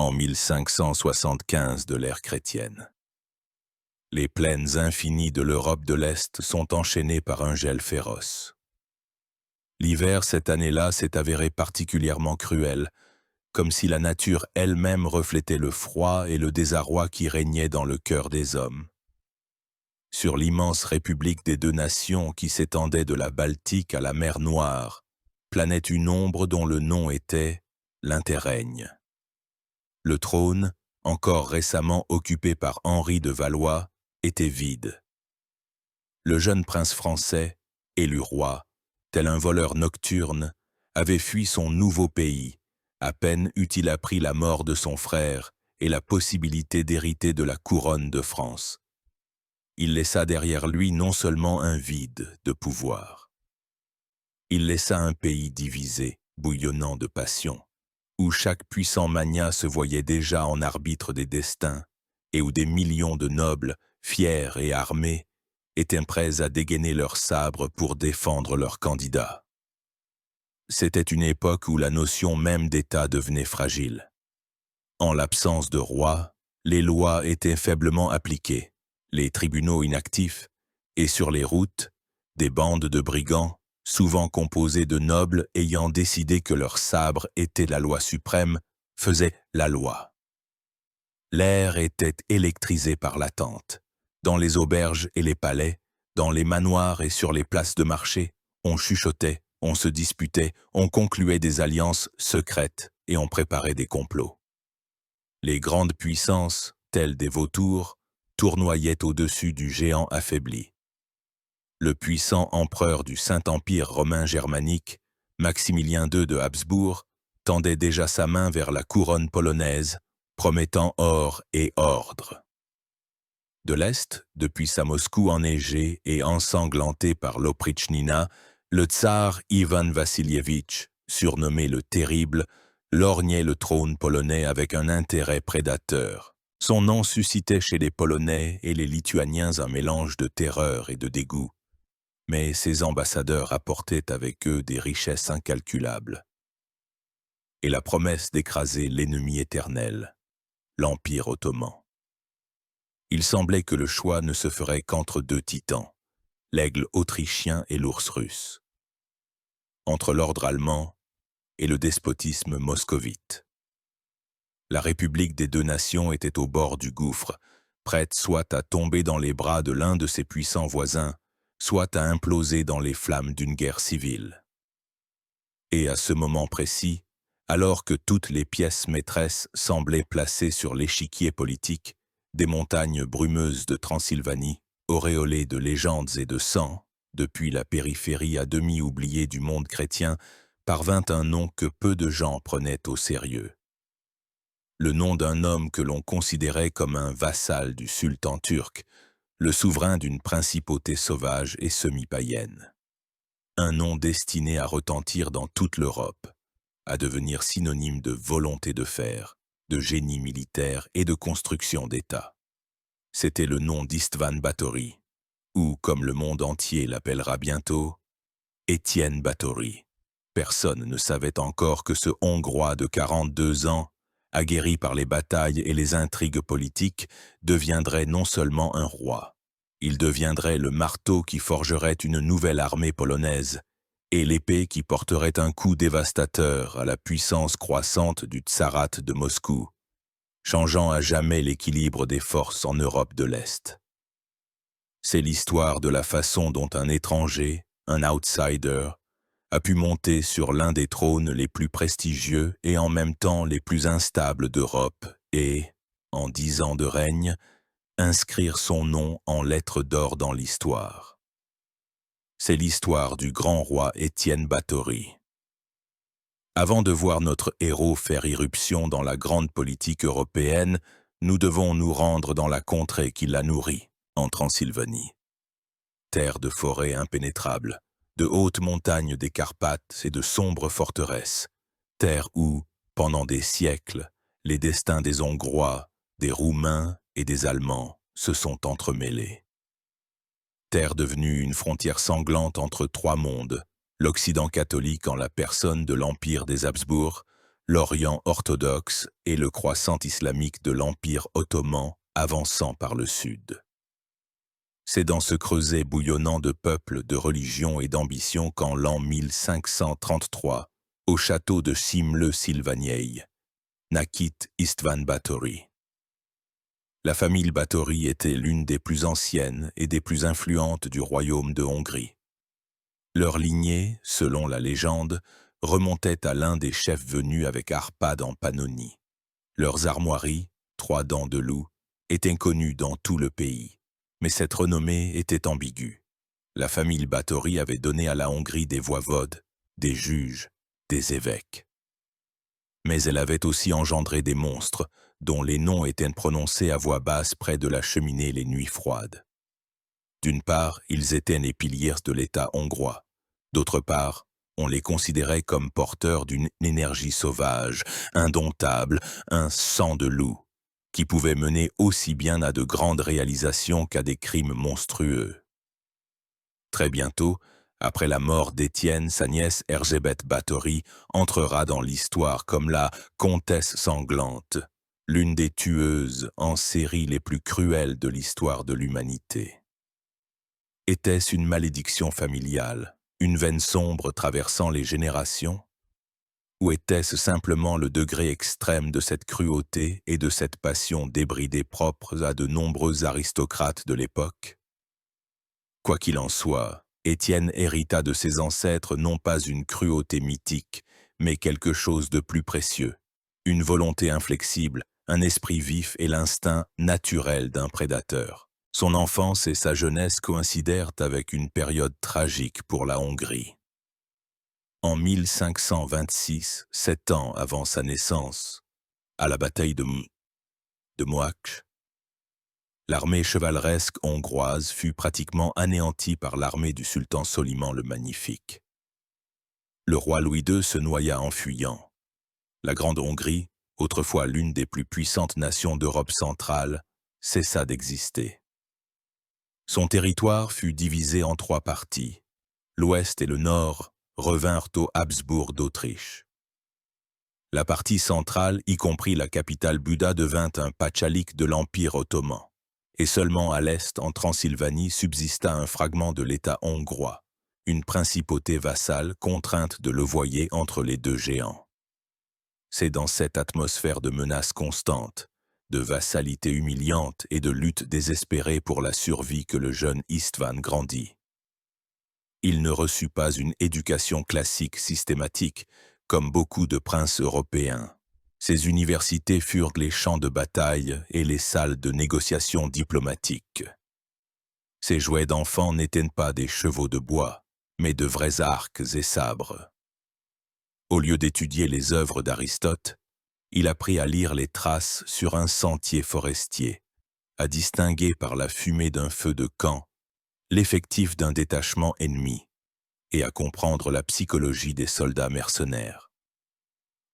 en 1575 de l'ère chrétienne. Les plaines infinies de l'Europe de l'Est sont enchaînées par un gel féroce. L'hiver cette année-là s'est avéré particulièrement cruel, comme si la nature elle-même reflétait le froid et le désarroi qui régnaient dans le cœur des hommes. Sur l'immense république des deux nations qui s'étendait de la Baltique à la mer Noire, planait une ombre dont le nom était l'interrègne. Le trône, encore récemment occupé par Henri de Valois, était vide. Le jeune prince français, élu roi, tel un voleur nocturne, avait fui son nouveau pays, à peine eut-il appris la mort de son frère et la possibilité d'hériter de la couronne de France. Il laissa derrière lui non seulement un vide de pouvoir. Il laissa un pays divisé, bouillonnant de passion, où chaque puissant magnat se voyait déjà en arbitre des destins, et où des millions de nobles, fiers et armés, étaient prêts à dégainer leurs sabres pour défendre leurs candidats. C'était une époque où la notion même d'État devenait fragile. En l'absence de roi, les lois étaient faiblement appliquées, les tribunaux inactifs, et sur les routes, des bandes de brigands, souvent composées de nobles ayant décidé que leur sabre était la loi suprême, faisaient la loi. L'air était électrisé par l'attente. Dans les auberges et les palais, dans les manoirs et sur les places de marché, on chuchotait, on se disputait, on concluait des alliances secrètes et on préparait des complots. Les grandes puissances, telles des vautours, tournoyaient au-dessus du géant affaibli. Le puissant empereur du Saint-Empire romain germanique, Maximilien II de Habsbourg, tendait déjà sa main vers la couronne polonaise, promettant or et ordre. De l'Est, depuis sa Moscou enneigée et ensanglantée par l'Oprichnina, le tsar Ivan Vassilievitch, surnommé le Terrible, lorgnait le trône polonais avec un intérêt prédateur. Son nom suscitait chez les Polonais et les Lituaniens un mélange de terreur et de dégoût. Mais ses ambassadeurs apportaient avec eux des richesses incalculables. Et la promesse d'écraser l'ennemi éternel, l'Empire ottoman. Il semblait que le choix ne se ferait qu'entre deux titans, l'aigle autrichien et l'ours russe. Entre l'ordre allemand et le despotisme moscovite. La République des deux nations était au bord du gouffre, prête soit à tomber dans les bras de l'un de ses puissants voisins, soit à imploser dans les flammes d'une guerre civile. Et à ce moment précis, alors que toutes les pièces maîtresses semblaient placées sur l'échiquier politique, des montagnes brumeuses de Transylvanie, auréolées de légendes et de sang, depuis la périphérie à demi oubliée du monde chrétien, parvint un nom que peu de gens prenaient au sérieux. Le nom d'un homme que l'on considérait comme un vassal du sultan turc, le souverain d'une principauté sauvage et semi-païenne. Un nom destiné à retentir dans toute l'Europe, à devenir synonyme de volonté de fer, de génie militaire et de construction d'État. C'était le nom d'Istvan Báthory, ou, comme le monde entier l'appellera bientôt, Étienne Báthory. Personne ne savait encore que ce Hongrois de 42 ans, aguerri par les batailles et les intrigues politiques, deviendrait non seulement un roi. Il deviendrait le marteau qui forgerait une nouvelle armée polonaise et l'épée qui porterait un coup dévastateur à la puissance croissante du tsarat de Moscou, changeant à jamais l'équilibre des forces en Europe de l'Est. C'est l'histoire de la façon dont un étranger, un outsider, a pu monter sur l'un des trônes les plus prestigieux et en même temps les plus instables d'Europe et, en 10 ans de règne, inscrire son nom en lettres d'or dans l'histoire. C'est l'histoire du grand roi Étienne Báthory. Avant de voir notre héros faire irruption dans la grande politique européenne, nous devons nous rendre dans la contrée qui l'a nourri, en Transylvanie. Terre de forêts impénétrables, de hautes montagnes des Carpates et de sombres forteresses, terre où, pendant des siècles, les destins des Hongrois, des Roumains et des Allemands se sont entremêlés. Terre devenue une frontière sanglante entre trois mondes, l'Occident catholique en la personne de l'Empire des Habsbourg, l'Orient orthodoxe et le croissant islamique de l'Empire ottoman avançant par le sud. C'est dans ce creuset bouillonnant de peuples, de religions et d'ambitions qu'en l'an 1533, au château de Simle-Silvaniei, naquit István Báthory. La famille Báthory était l'une des plus anciennes et des plus influentes du royaume de Hongrie. Leur lignée, selon la légende, remontait à l'un des chefs venus avec Arpad en Pannonie. Leurs armoiries, 3 dents de loup, étaient connues dans tout le pays. Mais cette renommée était ambiguë. La famille Báthory avait donné à la Hongrie des voivodes, des juges, des évêques. Mais elle avait aussi engendré des monstres, dont les noms étaient prononcés à voix basse près de la cheminée les nuits froides. D'une part, ils étaient les piliers de l'État hongrois. D'autre part, on les considérait comme porteurs d'une énergie sauvage, indomptable, un sang de loup, qui pouvait mener aussi bien à de grandes réalisations qu'à des crimes monstrueux. Très bientôt, après la mort d'Étienne, sa nièce Erzsébet Báthory entrera dans l'histoire comme la comtesse sanglante, l'une des tueuses en série les plus cruelles de l'histoire de l'humanité. Était-ce une malédiction familiale, une veine sombre traversant les générations? Ou était-ce simplement le degré extrême de cette cruauté et de cette passion débridée propres à de nombreux aristocrates de l'époque? Quoi qu'il en soit, Étienne hérita de ses ancêtres non pas une cruauté mythique, mais quelque chose de plus précieux, une volonté inflexible, un esprit vif et l'instinct naturel d'un prédateur. Son enfance et sa jeunesse coïncidèrent avec une période tragique pour la Hongrie. En 1526, 7 ans avant sa naissance, à la bataille de Mohacs, l'armée chevaleresque hongroise fut pratiquement anéantie par l'armée du sultan Soliman le Magnifique. Le roi Louis II se noya en fuyant. La Grande Hongrie, autrefois l'une des plus puissantes nations d'Europe centrale, cessa d'exister. Son territoire fut divisé en 3 parties. L'ouest et le nord revinrent aux Habsbourg d'Autriche. La partie centrale, y compris la capitale Buda, devint un pachalik de l'Empire ottoman. Et seulement à l'est, en Transylvanie, subsista un fragment de l'État hongrois, une principauté vassale contrainte de levoyer entre les 2 géants. C'est dans cette atmosphère de menaces constantes, de vassalité humiliante et de lutte désespérée pour la survie que le jeune István grandit. Il ne reçut pas une éducation classique systématique, comme beaucoup de princes européens. Ses universités furent les champs de bataille et les salles de négociation diplomatique. Ses jouets d'enfants n'étaient pas des chevaux de bois, mais de vrais arcs et sabres. Au lieu d'étudier les œuvres d'Aristote, il apprit à lire les traces sur un sentier forestier, à distinguer par la fumée d'un feu de camp l'effectif d'un détachement ennemi et à comprendre la psychologie des soldats mercenaires.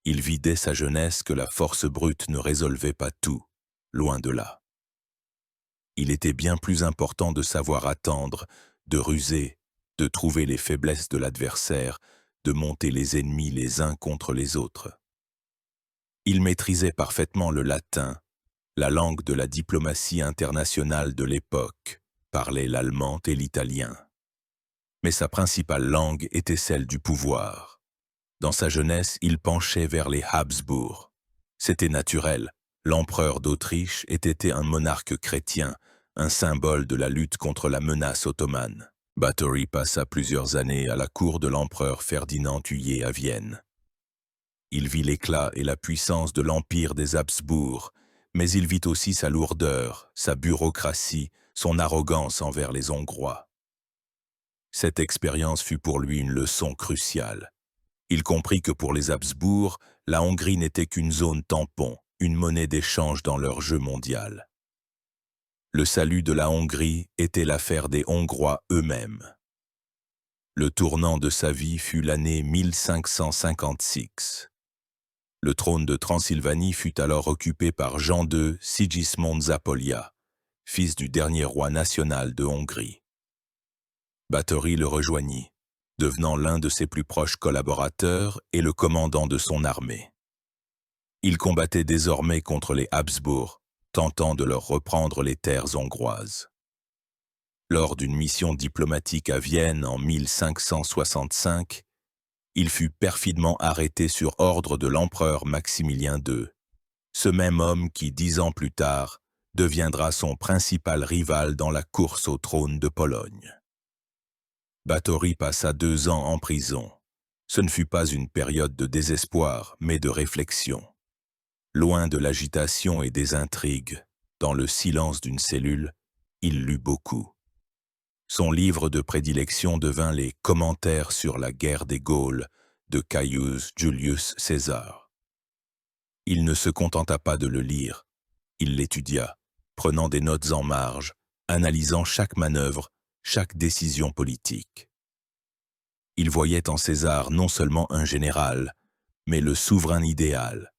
Il vit dès sa jeunesse que la force brute ne résolvait pas tout, loin de là. Il était bien plus important de savoir attendre, de ruser, de trouver les faiblesses de l'adversaire, de monter les ennemis les uns contre les autres. Il maîtrisait parfaitement le latin, la langue de la diplomatie internationale de l'époque, parlait l'allemand et l'italien. Mais sa principale langue était celle du pouvoir. Dans sa jeunesse, il penchait vers les Habsbourg. C'était naturel, l'empereur d'Autriche était un monarque chrétien, un symbole de la lutte contre la menace ottomane. Báthory passa plusieurs années à la cour de l'empereur Ferdinand Huillier à Vienne. Il vit l'éclat et la puissance de l'empire des Habsbourg, mais il vit aussi sa lourdeur, sa bureaucratie, son arrogance envers les Hongrois. Cette expérience fut pour lui une leçon cruciale. Il comprit que pour les Habsbourg, la Hongrie n'était qu'une zone tampon, une monnaie d'échange dans leur jeu mondial. Le salut de la Hongrie était l'affaire des Hongrois eux-mêmes. Le tournant de sa vie fut l'année 1556. Le trône de Transylvanie fut alors occupé par Jean II Sigismond Zápolya, fils du dernier roi national de Hongrie. Báthory le rejoignit, devenant l'un de ses plus proches collaborateurs et le commandant de son armée. Il combattait désormais contre les Habsbourg, tentant de leur reprendre les terres hongroises. Lors d'une mission diplomatique à Vienne en 1565, il fut perfidement arrêté sur ordre de l'empereur Maximilien II, ce même homme qui, 10 ans plus tard, deviendra son principal rival dans la course au trône de Pologne. Báthory passa 2 ans en prison. Ce ne fut pas une période de désespoir, mais de réflexion. Loin de l'agitation et des intrigues, dans le silence d'une cellule, il lut beaucoup. Son livre de prédilection devint les Commentaires sur la guerre des Gaules de Caius Julius César. Il ne se contenta pas de le lire, il l'étudia, prenant des notes en marge, analysant chaque manœuvre, chaque décision politique. Il voyait en César non seulement un général, mais le souverain idéal,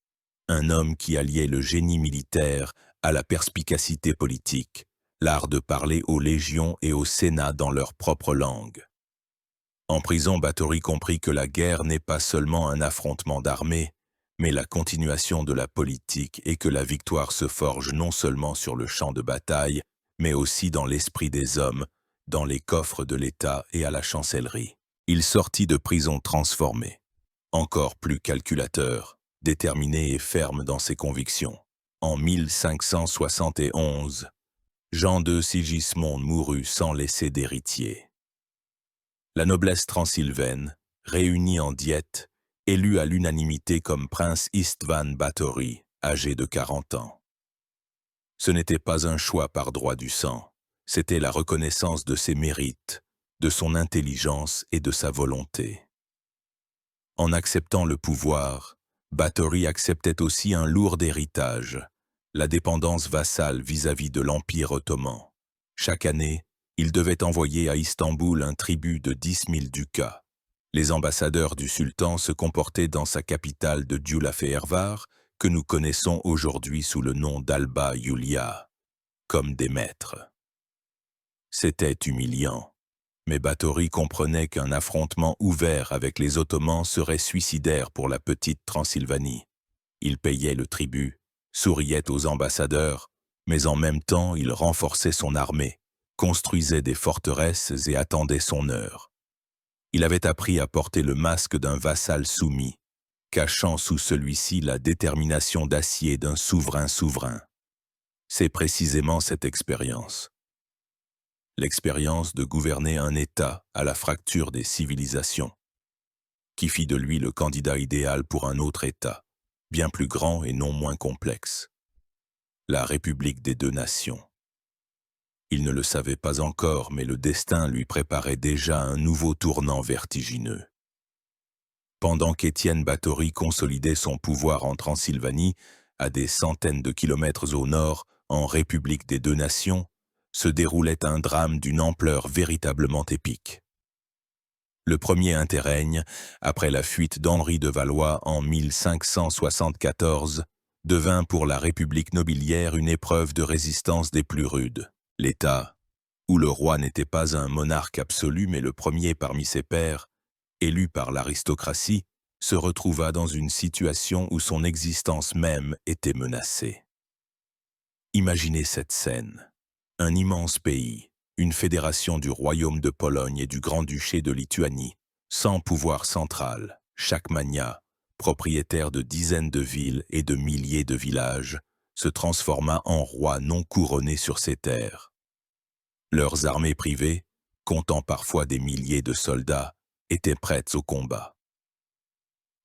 un homme qui alliait le génie militaire à la perspicacité politique, l'art de parler aux légions et au Sénat dans leur propre langue. En prison, Báthory comprit que la guerre n'est pas seulement un affrontement d'armées, mais la continuation de la politique et que la victoire se forge non seulement sur le champ de bataille, mais aussi dans l'esprit des hommes, dans les coffres de l'État et à la chancellerie. Il sortit de prison transformé, encore plus calculateur, déterminé et ferme dans ses convictions. En 1571, Jean de Sigismond mourut sans laisser d'héritier. La noblesse transylvaine, réunie en Diète, élut à l'unanimité comme prince István Báthory, âgé de 40 ans. Ce n'était pas un choix par droit du sang, c'était la reconnaissance de ses mérites, de son intelligence et de sa volonté. En acceptant le pouvoir, Báthory acceptait aussi un lourd héritage, la dépendance vassale vis-à-vis de l'Empire ottoman. Chaque année, il devait envoyer à Istanbul un tribut de 10 000 ducats. Les ambassadeurs du sultan se comportaient dans sa capitale de Gyulafehérvár, que nous connaissons aujourd'hui sous le nom d'Alba Iulia, comme des maîtres. C'était humiliant, mais Báthory comprenait qu'un affrontement ouvert avec les Ottomans serait suicidaire pour la petite Transylvanie. Il payait le tribut, souriait aux ambassadeurs, mais en même temps il renforçait son armée, construisait des forteresses et attendait son heure. Il avait appris à porter le masque d'un vassal soumis, cachant sous celui-ci la détermination d'acier d'un souverain souverain. C'est précisément cette expérience. L'expérience de gouverner un État à la fracture des civilisations, qui fit de lui le candidat idéal pour un autre État, bien plus grand et non moins complexe, la République des deux nations. Il ne le savait pas encore, mais le destin lui préparait déjà un nouveau tournant vertigineux. Pendant qu'Étienne Báthory consolidait son pouvoir en Transylvanie, à des centaines de kilomètres au nord, en République des deux nations, se déroulait un drame d'une ampleur véritablement épique. Le premier interrègne, après la fuite d'Henri de Valois en 1574, devint pour la République nobiliaire une épreuve de résistance des plus rudes. L'État, où le roi n'était pas un monarque absolu mais le premier parmi ses pairs, élu par l'aristocratie, se retrouva dans une situation où son existence même était menacée. Imaginez cette scène. Un immense pays, une fédération du royaume de Pologne et du grand-duché de Lituanie, sans pouvoir central, chaque magnat, propriétaire de dizaines de villes et de milliers de villages, se transforma en roi non couronné sur ses terres. Leurs armées privées, comptant parfois des milliers de soldats, étaient prêtes au combat.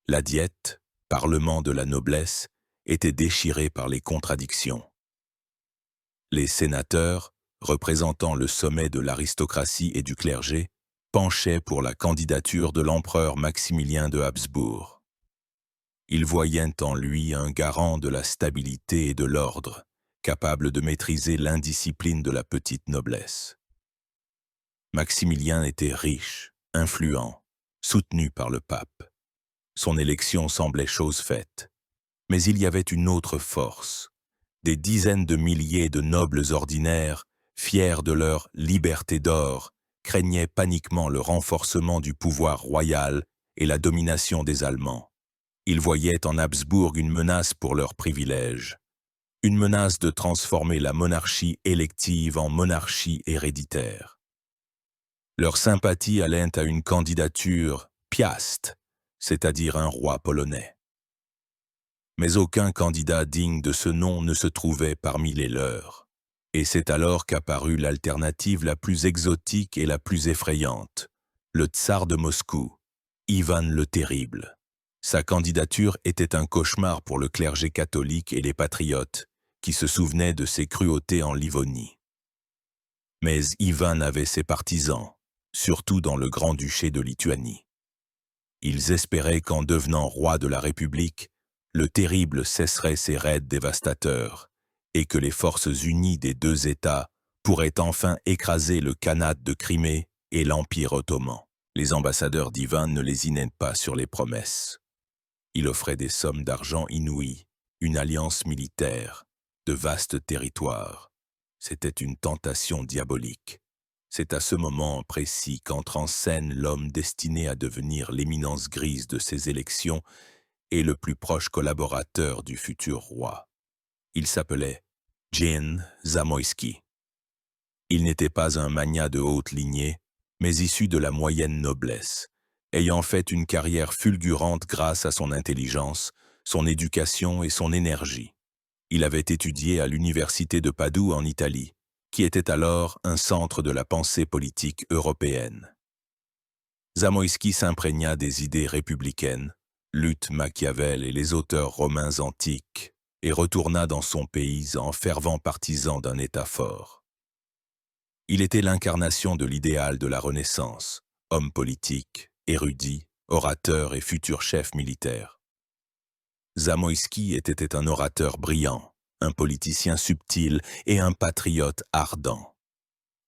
La Diète, parlement de la noblesse, était déchirée par les contradictions. Les sénateurs, représentant le sommet de l'aristocratie et du clergé, penchaient pour la candidature de l'empereur Maximilien de Habsbourg. Ils voyaient en lui un garant de la stabilité et de l'ordre, capable de maîtriser l'indiscipline de la petite noblesse. Maximilien était riche, influent, soutenu par le pape. Son élection semblait chose faite. Mais il y avait une autre force. Des dizaines de milliers de nobles ordinaires, fiers de leur liberté d'or, craignaient paniquement le renforcement du pouvoir royal et la domination des Allemands. Ils voyaient en Habsbourg une menace pour leurs privilèges, une menace de transformer la monarchie élective en monarchie héréditaire. Leur sympathie allait à une candidature piaste, c'est-à-dire un roi polonais. Mais aucun candidat digne de ce nom ne se trouvait parmi les leurs. Et c'est alors qu'apparut l'alternative la plus exotique et la plus effrayante, le tsar de Moscou, Ivan le Terrible. Sa candidature était un cauchemar pour le clergé catholique et les patriotes, qui se souvenaient de ses cruautés en Livonie. Mais Ivan avait ses partisans, surtout dans le Grand-Duché de Lituanie. Ils espéraient qu'en devenant roi de la République, le Terrible cesserait ses raids dévastateurs et que les forces unies des deux États pourraient enfin écraser le Khanat de Crimée et l'Empire ottoman. Les ambassadeurs d'Ivan ne lésinaient pas sur les promesses. Il offrait des sommes d'argent inouïes, une alliance militaire, de vastes territoires. C'était une tentation diabolique. C'est à ce moment précis qu'entre en scène l'homme destiné à devenir l'éminence grise de ces élections et le plus proche collaborateur du futur roi. Il s'appelait Jan Zamoyski. Il n'était pas un magnat de haute lignée, mais issu de la moyenne noblesse, ayant fait une carrière fulgurante grâce à son intelligence, son éducation et son énergie. Il avait étudié à l'université de Padoue en Italie, qui était alors un centre de la pensée politique européenne. Zamoyski s'imprégna des idées républicaines, lut Machiavel et les auteurs romains antiques, et retourna dans son pays en fervent partisan d'un État fort. Il était l'incarnation de l'idéal de la Renaissance, homme politique, érudit, orateur et futur chef militaire. Zamoyski était un orateur brillant, un politicien subtil et un patriote ardent.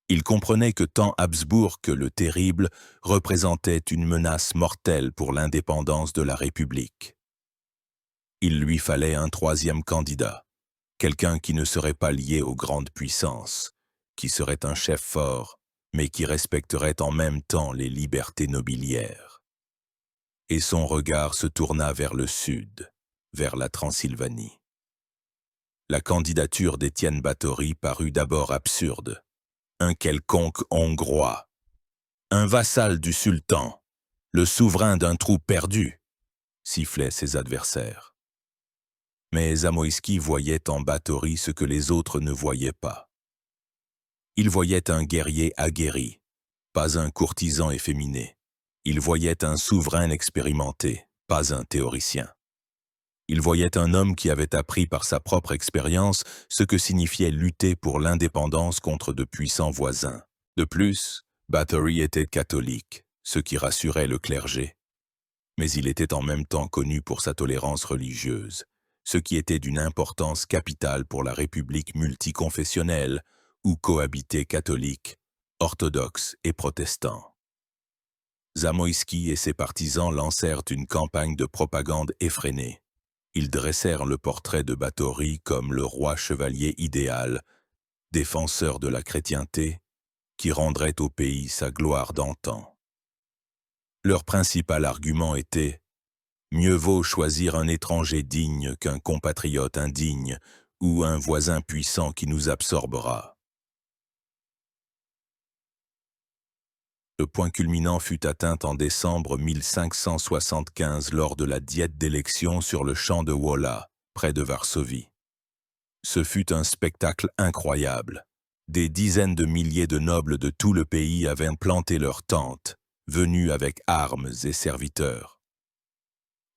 Il comprenait que tant Habsbourg que le Terrible représentaient une menace mortelle pour l'indépendance de la République. Il lui fallait un troisième candidat, quelqu'un qui ne serait pas lié aux grandes puissances, qui serait un chef fort, mais qui respecterait en même temps les libertés nobiliaires. Et son regard se tourna vers le sud, vers la Transylvanie. La candidature d'Étienne Báthory parut d'abord absurde. Un quelconque Hongrois, un vassal du sultan, le souverain d'un trou perdu, sifflaient ses adversaires. Mais Zamoyski voyait en Báthory ce que les autres ne voyaient pas. Il voyait un guerrier aguerri, pas un courtisan efféminé. Il voyait un souverain expérimenté, pas un théoricien. Il voyait un homme qui avait appris par sa propre expérience ce que signifiait lutter pour l'indépendance contre de puissants voisins. De plus, Báthory était catholique, ce qui rassurait le clergé. Mais il était en même temps connu pour sa tolérance religieuse, ce qui était d'une importance capitale pour la République multiconfessionnelle, où cohabitaient catholiques, orthodoxes et protestants. Zamoyski et ses partisans lancèrent une campagne de propagande effrénée. Ils dressèrent le portrait de Báthory comme le roi chevalier idéal, défenseur de la chrétienté, qui rendrait au pays sa gloire d'antan. Leur principal argument était « Mieux vaut choisir un étranger digne qu'un compatriote indigne ou un voisin puissant qui nous absorbera. » Le point culminant fut atteint en décembre 1575 lors de la diète d'élection sur le champ de Wola, près de Varsovie. Ce fut un spectacle incroyable. Des dizaines de milliers de nobles de tout le pays avaient planté leurs tentes, venus avec armes et serviteurs.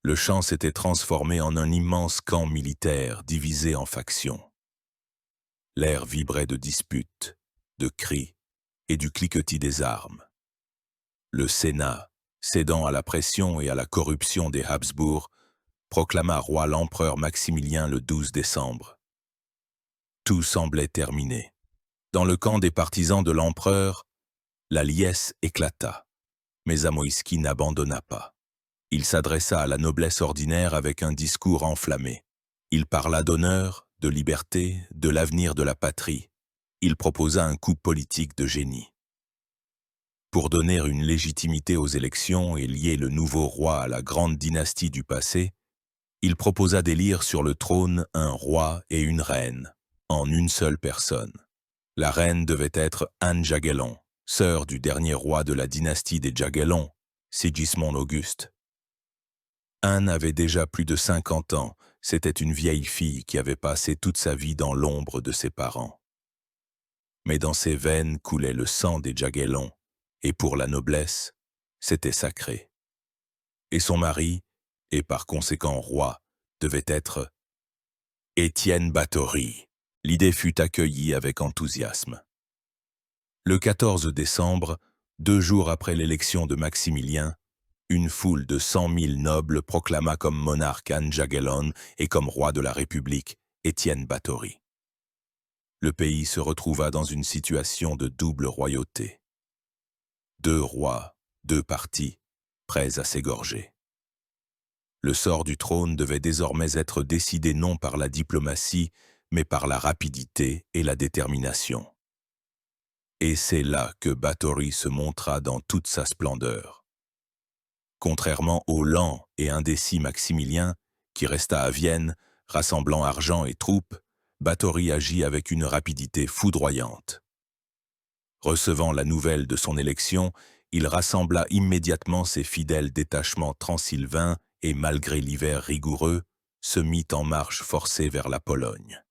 Le champ s'était transformé en un immense camp militaire divisé en factions. L'air vibrait de disputes, de cris et du cliquetis des armes. Le Sénat, cédant à la pression et à la corruption des Habsbourg, proclama roi l'empereur Maximilien le 12 décembre. Tout semblait terminé. Dans le camp des partisans de l'empereur, la liesse éclata, mais Zamoyski n'abandonna pas. Il s'adressa à la noblesse ordinaire avec un discours enflammé. Il parla d'honneur, de liberté, de l'avenir de la patrie. Il proposa un coup politique de génie. Pour donner une légitimité aux élections et lier le nouveau roi à la grande dynastie du passé, Il proposa d'élire sur le trône un roi et une reine, en une seule personne. La reine devait être Anne Jagellon, sœur du dernier roi de la dynastie des Jagellon, Sigismond Auguste. Anne avait déjà plus de 50 ans, c'était une vieille fille qui avait passé toute sa vie dans l'ombre de ses parents. Mais dans ses veines coulait le sang des Jagellon, et pour la noblesse, c'était sacré. Et son mari, et par conséquent roi, devait être Étienne Báthory. L'idée fut accueillie avec enthousiasme. Le 14 décembre, 2 jours après l'élection de Maximilien, une foule de 100 000 nobles proclama comme monarque Anne Jagellon et comme roi de la République Étienne Báthory. Le pays se retrouva dans une situation de double royauté. 2 rois, 2 partis, prêts à s'égorger. Le sort du trône devait désormais être décidé non par la diplomatie, mais par la rapidité et la détermination. Et c'est là que Báthory se montra dans toute sa splendeur. Contrairement au lent et indécis Maximilien, qui resta à Vienne, rassemblant argent et troupes, Báthory agit avec une rapidité foudroyante. Recevant la nouvelle de son élection, il rassembla immédiatement ses fidèles détachements transylvains et, malgré l'hiver rigoureux, se mit en marche forcée vers la Pologne.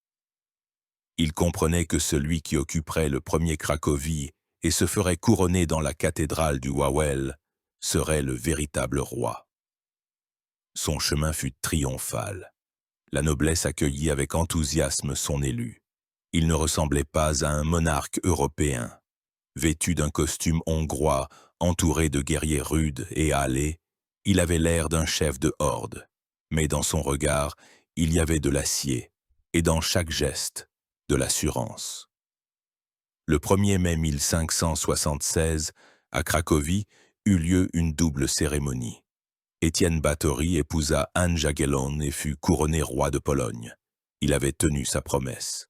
Il comprenait que celui qui occuperait le premier Cracovie et se ferait couronner dans la cathédrale du Wawel serait le véritable roi. Son chemin fut triomphal. La noblesse accueillit avec enthousiasme son élu. Il ne ressemblait pas à un monarque européen. Vêtu d'un costume hongrois, entouré de guerriers rudes et hâlés, il avait l'air d'un chef de horde. Mais dans son regard, il y avait de l'acier, et dans chaque geste, de l'assurance. Le 1er mai 1576, à Cracovie, eut lieu une double cérémonie. Étienne Báthory épousa Anne Jagellon et fut couronné roi de Pologne. Il avait tenu sa promesse.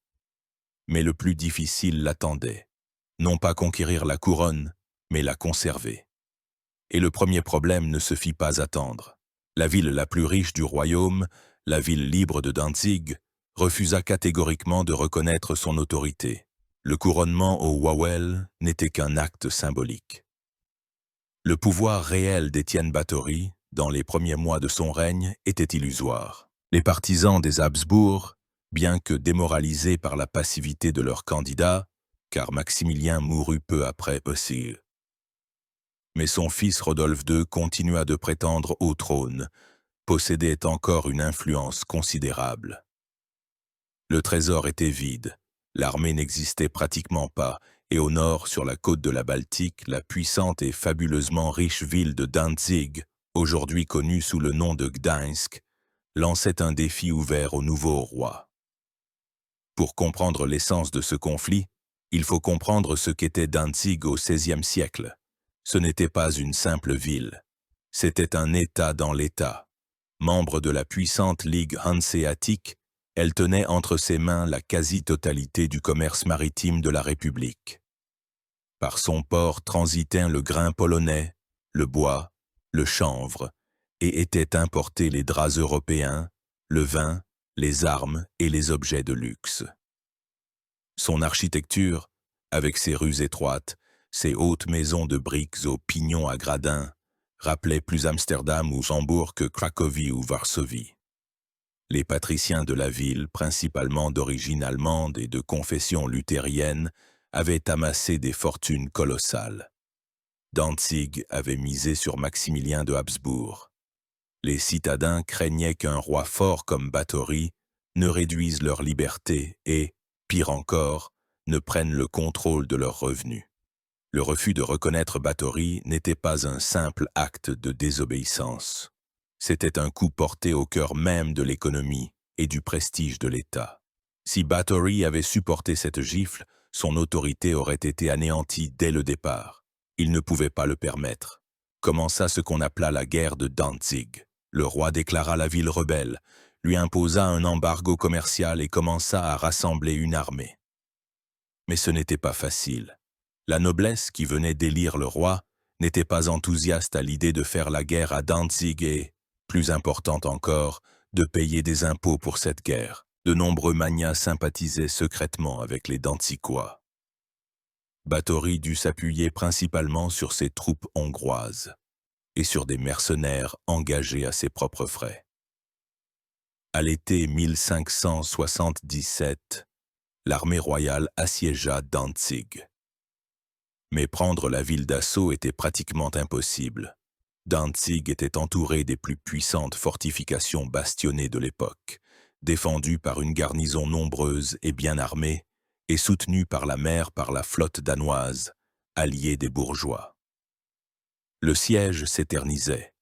Mais le plus difficile l'attendait. Non pas conquérir la couronne, mais la conserver. Et le premier problème ne se fit pas attendre. La ville la plus riche du royaume, la ville libre de Danzig, refusa catégoriquement de reconnaître son autorité. Le couronnement au Wawel n'était qu'un acte symbolique. Le pouvoir réel d'Étienne Báthory, dans les premiers mois de son règne, était illusoire. Les partisans des Habsbourg, bien que démoralisés par la passivité de leur candidat, car Maximilien mourut peu après aussi. Mais son fils Rodolphe II continua de prétendre au trône, possédait encore une influence considérable. Le trésor était vide, l'armée n'existait pratiquement pas, et au nord, sur la côte de la Baltique, la puissante et fabuleusement riche ville de Danzig, aujourd'hui connue sous le nom de Gdańsk, lançait un défi ouvert au nouveau roi. Pour comprendre l'essence de ce conflit, il faut comprendre ce qu'était Danzig au XVIe siècle. Ce n'était pas une simple ville, c'était un État dans l'État. Membre de la puissante Ligue hanséatique, elle tenait entre ses mains la quasi-totalité du commerce maritime de la République. Par son port transitait le grain polonais, le bois, le chanvre, et étaient importés les draps européens, le vin, les armes et les objets de luxe. Son architecture, avec ses rues étroites, ses hautes maisons de briques aux pignons à gradins, rappelait plus Amsterdam ou Hambourg que Cracovie ou Varsovie. Les patriciens de la ville, principalement d'origine allemande et de confession luthérienne, avaient amassé des fortunes colossales. Danzig avait misé sur Maximilien de Habsbourg. Les citadins craignaient qu'un roi fort comme Báthory ne réduise leur liberté et, pire encore, ne prenne le contrôle de leurs revenus. Le refus de reconnaître Báthory n'était pas un simple acte de désobéissance. C'était un coup porté au cœur même de l'économie et du prestige de l'État. Si Báthory avait supporté cette gifle, son autorité aurait été anéantie dès le départ. Il ne pouvait pas le permettre. Commença ce qu'on appela la guerre de Danzig. Le roi déclara la ville rebelle, lui imposa un embargo commercial et commença à rassembler une armée. Mais ce n'était pas facile. La noblesse, qui venait d'élire le roi, n'était pas enthousiaste à l'idée de faire la guerre à Danzig et, plus importante encore, de payer des impôts pour cette guerre. De nombreux magnats sympathisaient secrètement avec les Danzicois. Báthory dut s'appuyer principalement sur ses troupes hongroises et sur des mercenaires engagés à ses propres frais. À l'été 1577, l'armée royale assiégea Danzig. Mais prendre la ville d'assaut était pratiquement impossible. Danzig était entouré des plus puissantes fortifications bastionnées de l'époque, défendues par une garnison nombreuse et bien armée, et soutenue par la mer par la flotte danoise, alliée des bourgeois. Le siège s'éternisait.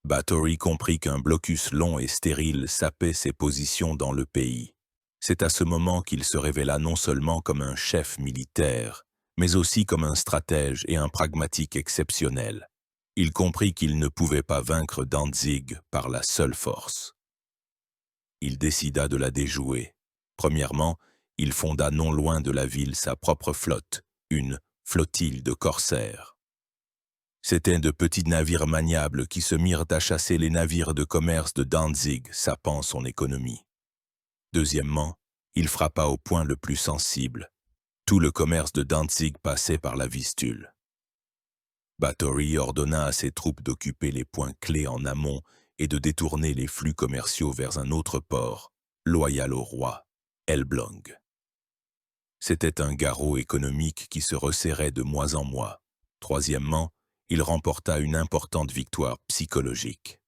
Báthory comprit qu'un blocus long et stérile sapait ses positions dans le pays. C'est à ce moment qu'il se révéla non seulement comme un chef militaire, mais aussi comme un stratège et un pragmatique exceptionnel. Il comprit qu'il ne pouvait pas vaincre Danzig par la seule force. Il décida de la déjouer. Premièrement, il fonda non loin de la ville sa propre flotte, une flottille de corsaires. C'étaient de petits navires maniables qui se mirent à chasser les navires de commerce de Danzig, sapant son économie. Deuxièmement, il frappa au point le plus sensible. Tout le commerce de Danzig passait par la Vistule. Báthory ordonna à ses troupes d'occuper les points clés en amont et de détourner les flux commerciaux vers un autre port, loyal au roi, Elbląg. C'était un garrot économique qui se resserrait de mois en mois. Troisièmement, il remporta une importante victoire psychologique.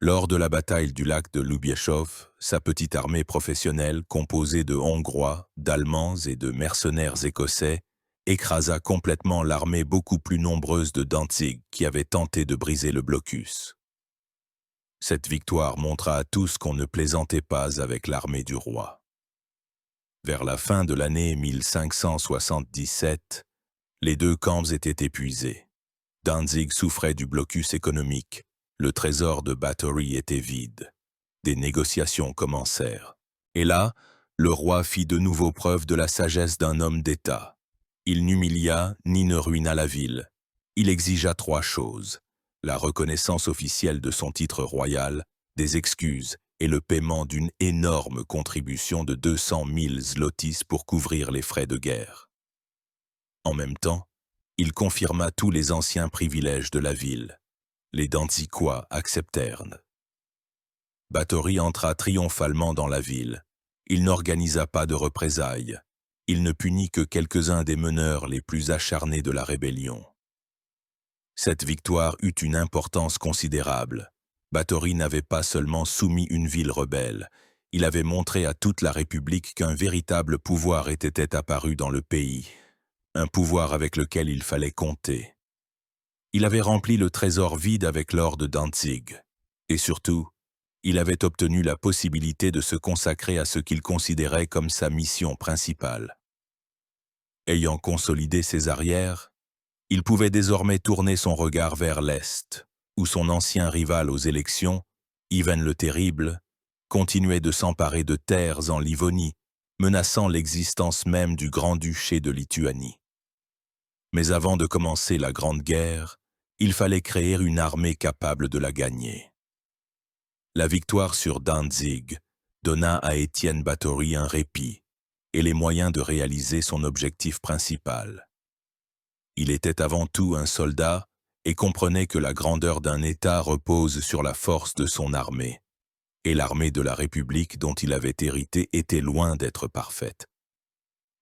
Lors de la bataille du lac de Lubieszów, sa petite armée professionnelle, composée de Hongrois, d'Allemands et de mercenaires écossais, écrasa complètement l'armée beaucoup plus nombreuse de Danzig qui avait tenté de briser le blocus. Cette victoire montra à tous qu'on ne plaisantait pas avec l'armée du roi. Vers la fin de l'année 1577, les deux camps étaient épuisés. Danzig souffrait du blocus économique. Le trésor de Báthory était vide. Des négociations commencèrent. Et là, le roi fit de nouveau preuve de la sagesse d'un homme d'État. Il n'humilia ni ne ruina la ville. Il exigea trois choses: la reconnaissance officielle de son titre royal, des excuses et le paiement d'une énorme contribution de 200 000 zlotys pour couvrir les frais de guerre. En même temps, il confirma tous les anciens privilèges de la ville. Les Danzicois acceptèrent. Báthory entra triomphalement dans la ville. Il n'organisa pas de représailles. Il ne punit que quelques-uns des meneurs les plus acharnés de la rébellion. Cette victoire eut une importance considérable. Báthory n'avait pas seulement soumis une ville rebelle, il avait montré à toute la République qu'un véritable pouvoir était apparu dans le pays, un pouvoir avec lequel il fallait compter. Il avait rempli le trésor vide avec l'or de Danzig, et surtout, il avait obtenu la possibilité de se consacrer à ce qu'il considérait comme sa mission principale. Ayant consolidé ses arrières, il pouvait désormais tourner son regard vers l'Est, où son ancien rival aux élections, Ivan le Terrible, continuait de s'emparer de terres en Livonie, menaçant l'existence même du grand-duché de Lituanie. Mais avant de commencer la Grande Guerre, il fallait créer une armée capable de la gagner. La victoire sur Danzig donna à Étienne Báthory un répit et les moyens de réaliser son objectif principal. Il était avant tout un soldat et comprenait que la grandeur d'un État repose sur la force de son armée, et l'armée de la République dont il avait hérité était loin d'être parfaite.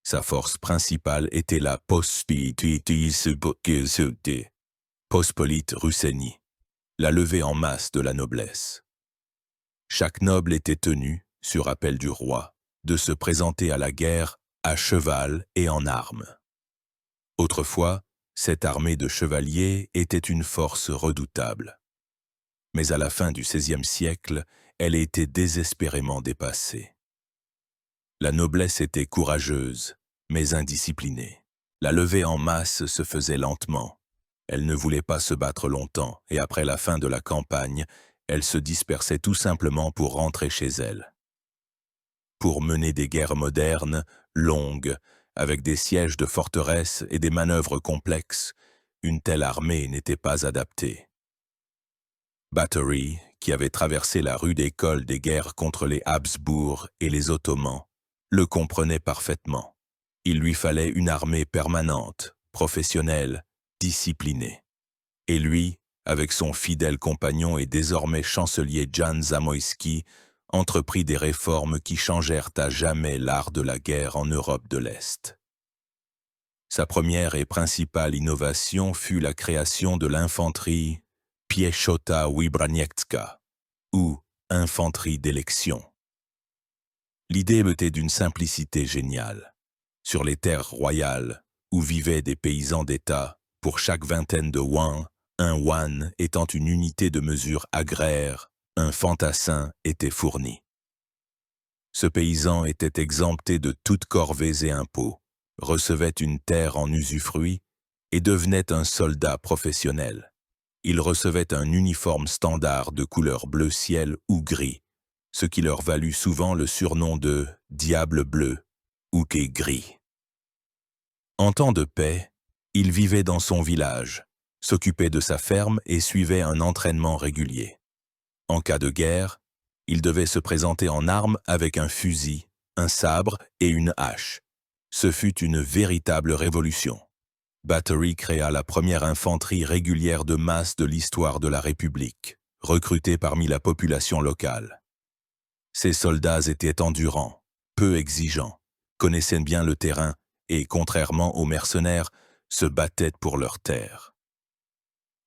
Sa force principale était la Pospolite Russenie, la levée en masse de la noblesse. Chaque noble était tenu, sur appel du roi, de se présenter à la guerre à cheval et en armes. Autrefois, cette armée de chevaliers était une force redoutable. Mais à la fin du XVIe siècle, elle était désespérément dépassée. La noblesse était courageuse, mais indisciplinée. La levée en masse se faisait lentement. Elle ne voulait pas se battre longtemps, et après la fin de la campagne, elle se dispersait tout simplement pour rentrer chez elle. Pour mener des guerres modernes, longues, avec des sièges de forteresses et des manœuvres complexes, une telle armée n'était pas adaptée. Báthory, qui avait traversé la rude école des guerres contre les Habsbourg et les Ottomans, le comprenait parfaitement. Il lui fallait une armée permanente, professionnelle, disciplinée. Et lui, avec son fidèle compagnon et désormais chancelier Jan Zamoyski, entreprit des réformes qui changèrent à jamais l'art de la guerre en Europe de l'Est. Sa première et principale innovation fut la création de l'infanterie Piechota Wybraniecka, ou infanterie d'élection. L'idée était d'une simplicité géniale. Sur les terres royales, où vivaient des paysans d'État, pour chaque vingtaine de ouans, un ouan étant une unité de mesure agraire, un fantassin était fourni. Ce paysan était exempté de toutes corvées et impôts, recevait une terre en usufruit et devenait un soldat professionnel. Il recevait un uniforme standard de couleur bleu ciel ou gris, ce qui leur valut souvent le surnom de « diable bleu » ou « quai gris ». En temps de paix, il vivait dans son village, s'occupait de sa ferme et suivait un entraînement régulier. En cas de guerre, il devait se présenter en armes avec un fusil, un sabre et une hache. Ce fut une véritable révolution. Bathory créa la première infanterie régulière de masse de l'histoire de la République, recrutée parmi la population locale. Ces soldats étaient endurants, peu exigeants, connaissaient bien le terrain et, contrairement aux mercenaires, se battaient pour leur terre.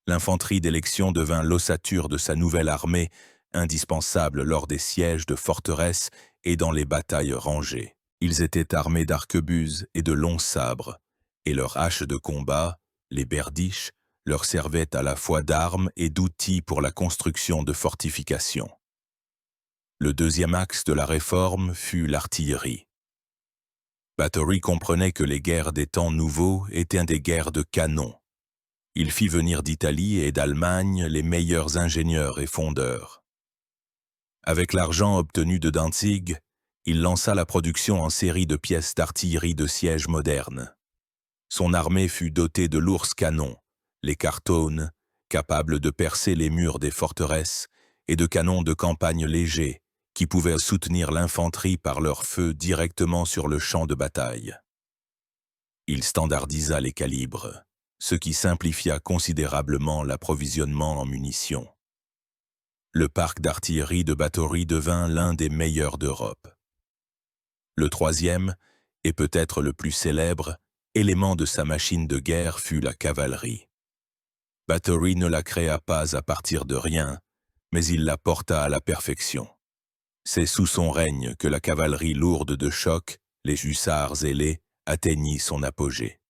L'infanterie d'élection devint l'ossature de sa nouvelle armée, indispensable lors des sièges de forteresses et dans les batailles rangées. Ils étaient armés d'arquebuses et de longs sabres, et leurs haches de combat, les berdiches, leur servaient à la fois d'armes et d'outils pour la construction de fortifications. Le deuxième axe de la réforme fut l'artillerie. Bathory comprenait que les guerres des temps nouveaux étaient des guerres de canons. Il fit venir d'Italie et d'Allemagne les meilleurs ingénieurs et fondeurs. Avec l'argent obtenu de Danzig, il lança la production en série de pièces d'artillerie de siège modernes. Son armée fut dotée de lourds canons, les Cartones, capables de percer les murs des forteresses, et de canons de campagne légers, qui pouvaient soutenir l'infanterie par leur feu directement sur le champ de bataille. Il standardisa les calibres, ce qui simplifia considérablement l'approvisionnement en munitions. Le parc d'artillerie de Bathory devint l'un des meilleurs d'Europe. Le troisième, et peut-être le plus célèbre, élément de sa machine de guerre fut la cavalerie. Bathory ne la créa pas à partir de rien, mais il la porta à la perfection. C'est sous son règne que la cavalerie lourde de choc, les hussards ailés, atteignit son apogée.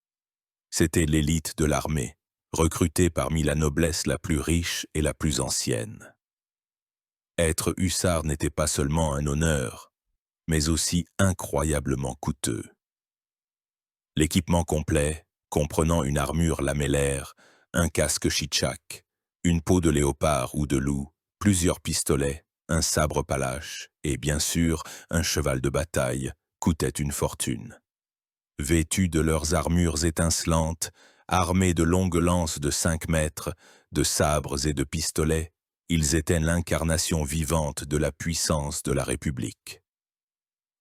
C'était l'élite de l'armée, recrutée parmi la noblesse la plus riche et la plus ancienne. Être hussard n'était pas seulement un honneur, mais aussi incroyablement coûteux. L'équipement complet, comprenant une armure lamellaire, un casque chichak, une peau de léopard ou de loup, plusieurs pistolets, un sabre palache et, bien sûr, un cheval de bataille, coûtait une fortune. Vêtus de leurs armures étincelantes, armés de longues lances de 5 mètres, de sabres et de pistolets, ils étaient l'incarnation vivante de la puissance de la République.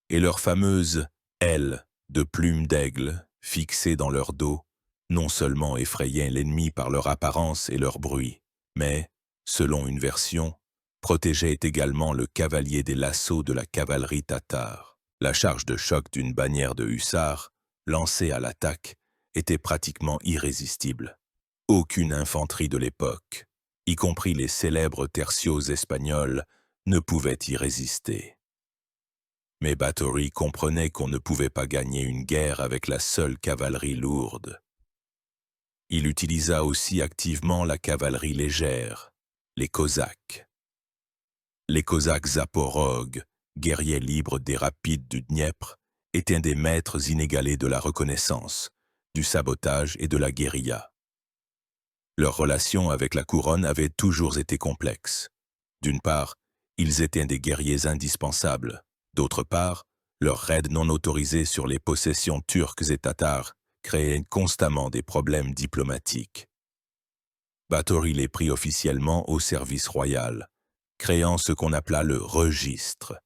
Et leurs fameuses ailes de plumes d'aigle, fixées dans leur dos, non seulement effrayaient l'ennemi par leur apparence et leur bruit, mais, selon une version, protégeaient également le cavalier des lassauts de la cavalerie tatare. La charge de choc d'une bannière de hussards, lancée à l'attaque, était pratiquement irrésistible. Aucune infanterie de l'époque, y compris les célèbres tercios espagnols, ne pouvait y résister. Mais Bathory comprenait qu'on ne pouvait pas gagner une guerre avec la seule cavalerie lourde. Il utilisa aussi activement la cavalerie légère, les Cosaques. Les Cosaques Zaporog, guerriers libres des rapides du Dniepr, étaient des maîtres inégalés de la reconnaissance, du sabotage et de la guérilla. Leurs relations avec la couronne avaient toujours été complexes. D'une part, ils étaient des guerriers indispensables. D'autre part, leurs raids non autorisés sur les possessions turques et tatares créaient constamment des problèmes diplomatiques. Bathory les prit officiellement au service royal, créant ce qu'on appela le registre,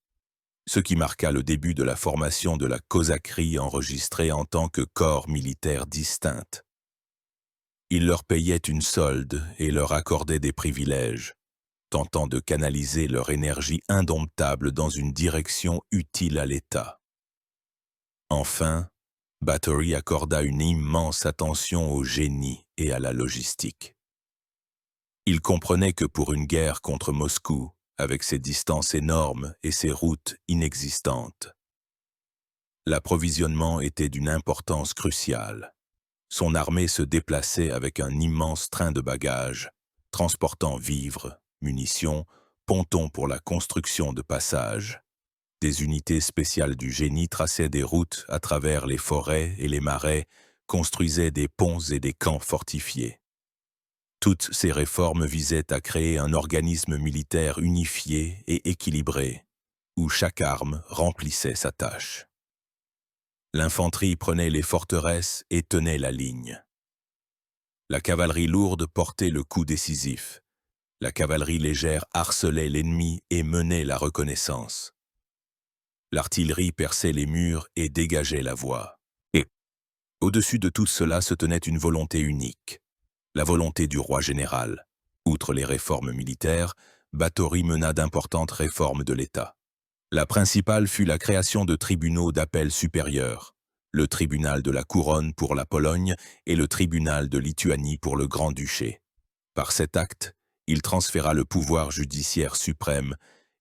ce qui marqua le début de la formation de la cosaquerie enregistrée en tant que corps militaire distinct. Il leur payait une solde et leur accordait des privilèges, tentant de canaliser leur énergie indomptable dans une direction utile à l'État. Enfin, Báthory accorda une immense attention au génie et à la logistique. Il comprenait que pour une guerre contre Moscou, avec ses distances énormes et ses routes inexistantes, l'approvisionnement était d'une importance cruciale. Son armée se déplaçait avec un immense train de bagages, transportant vivres, munitions, pontons pour la construction de passages. Des unités spéciales du génie traçaient des routes à travers les forêts et les marais, construisaient des ponts et des camps fortifiés. Toutes ces réformes visaient à créer un organisme militaire unifié et équilibré, où chaque arme remplissait sa tâche. L'infanterie prenait les forteresses et tenait la ligne. La cavalerie lourde portait le coup décisif. La cavalerie légère harcelait l'ennemi et menait la reconnaissance. L'artillerie perçait les murs et dégageait la voie. Et, au-dessus de tout cela se tenait une volonté unique, la volonté du roi général. Outre les réformes militaires, Báthory mena d'importantes réformes de l'État. La principale fut la création de tribunaux d'appel supérieurs, le tribunal de la Couronne pour la Pologne et le tribunal de Lituanie pour le Grand-Duché. Par cet acte, il transféra le pouvoir judiciaire suprême,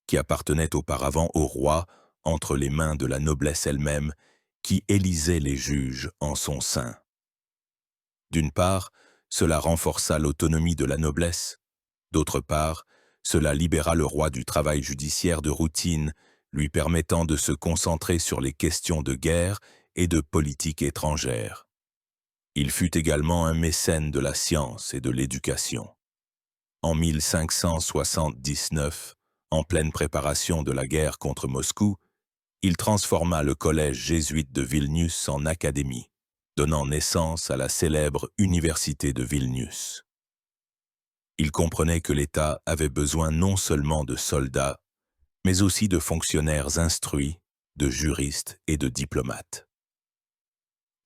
qui appartenait auparavant au roi, entre les mains de la noblesse elle-même, qui élisait les juges en son sein. D'une part, cela renforça l'autonomie de la noblesse. D'autre part, cela libéra le roi du travail judiciaire de routine, lui permettant de se concentrer sur les questions de guerre et de politique étrangère. Il fut également un mécène de la science et de l'éducation. En 1579, en pleine préparation de la guerre contre Moscou, il transforma le collège jésuite de Vilnius en académie, donnant naissance à la célèbre Université de Vilnius. Il comprenait que l'État avait besoin non seulement de soldats, mais aussi de fonctionnaires instruits, de juristes et de diplomates.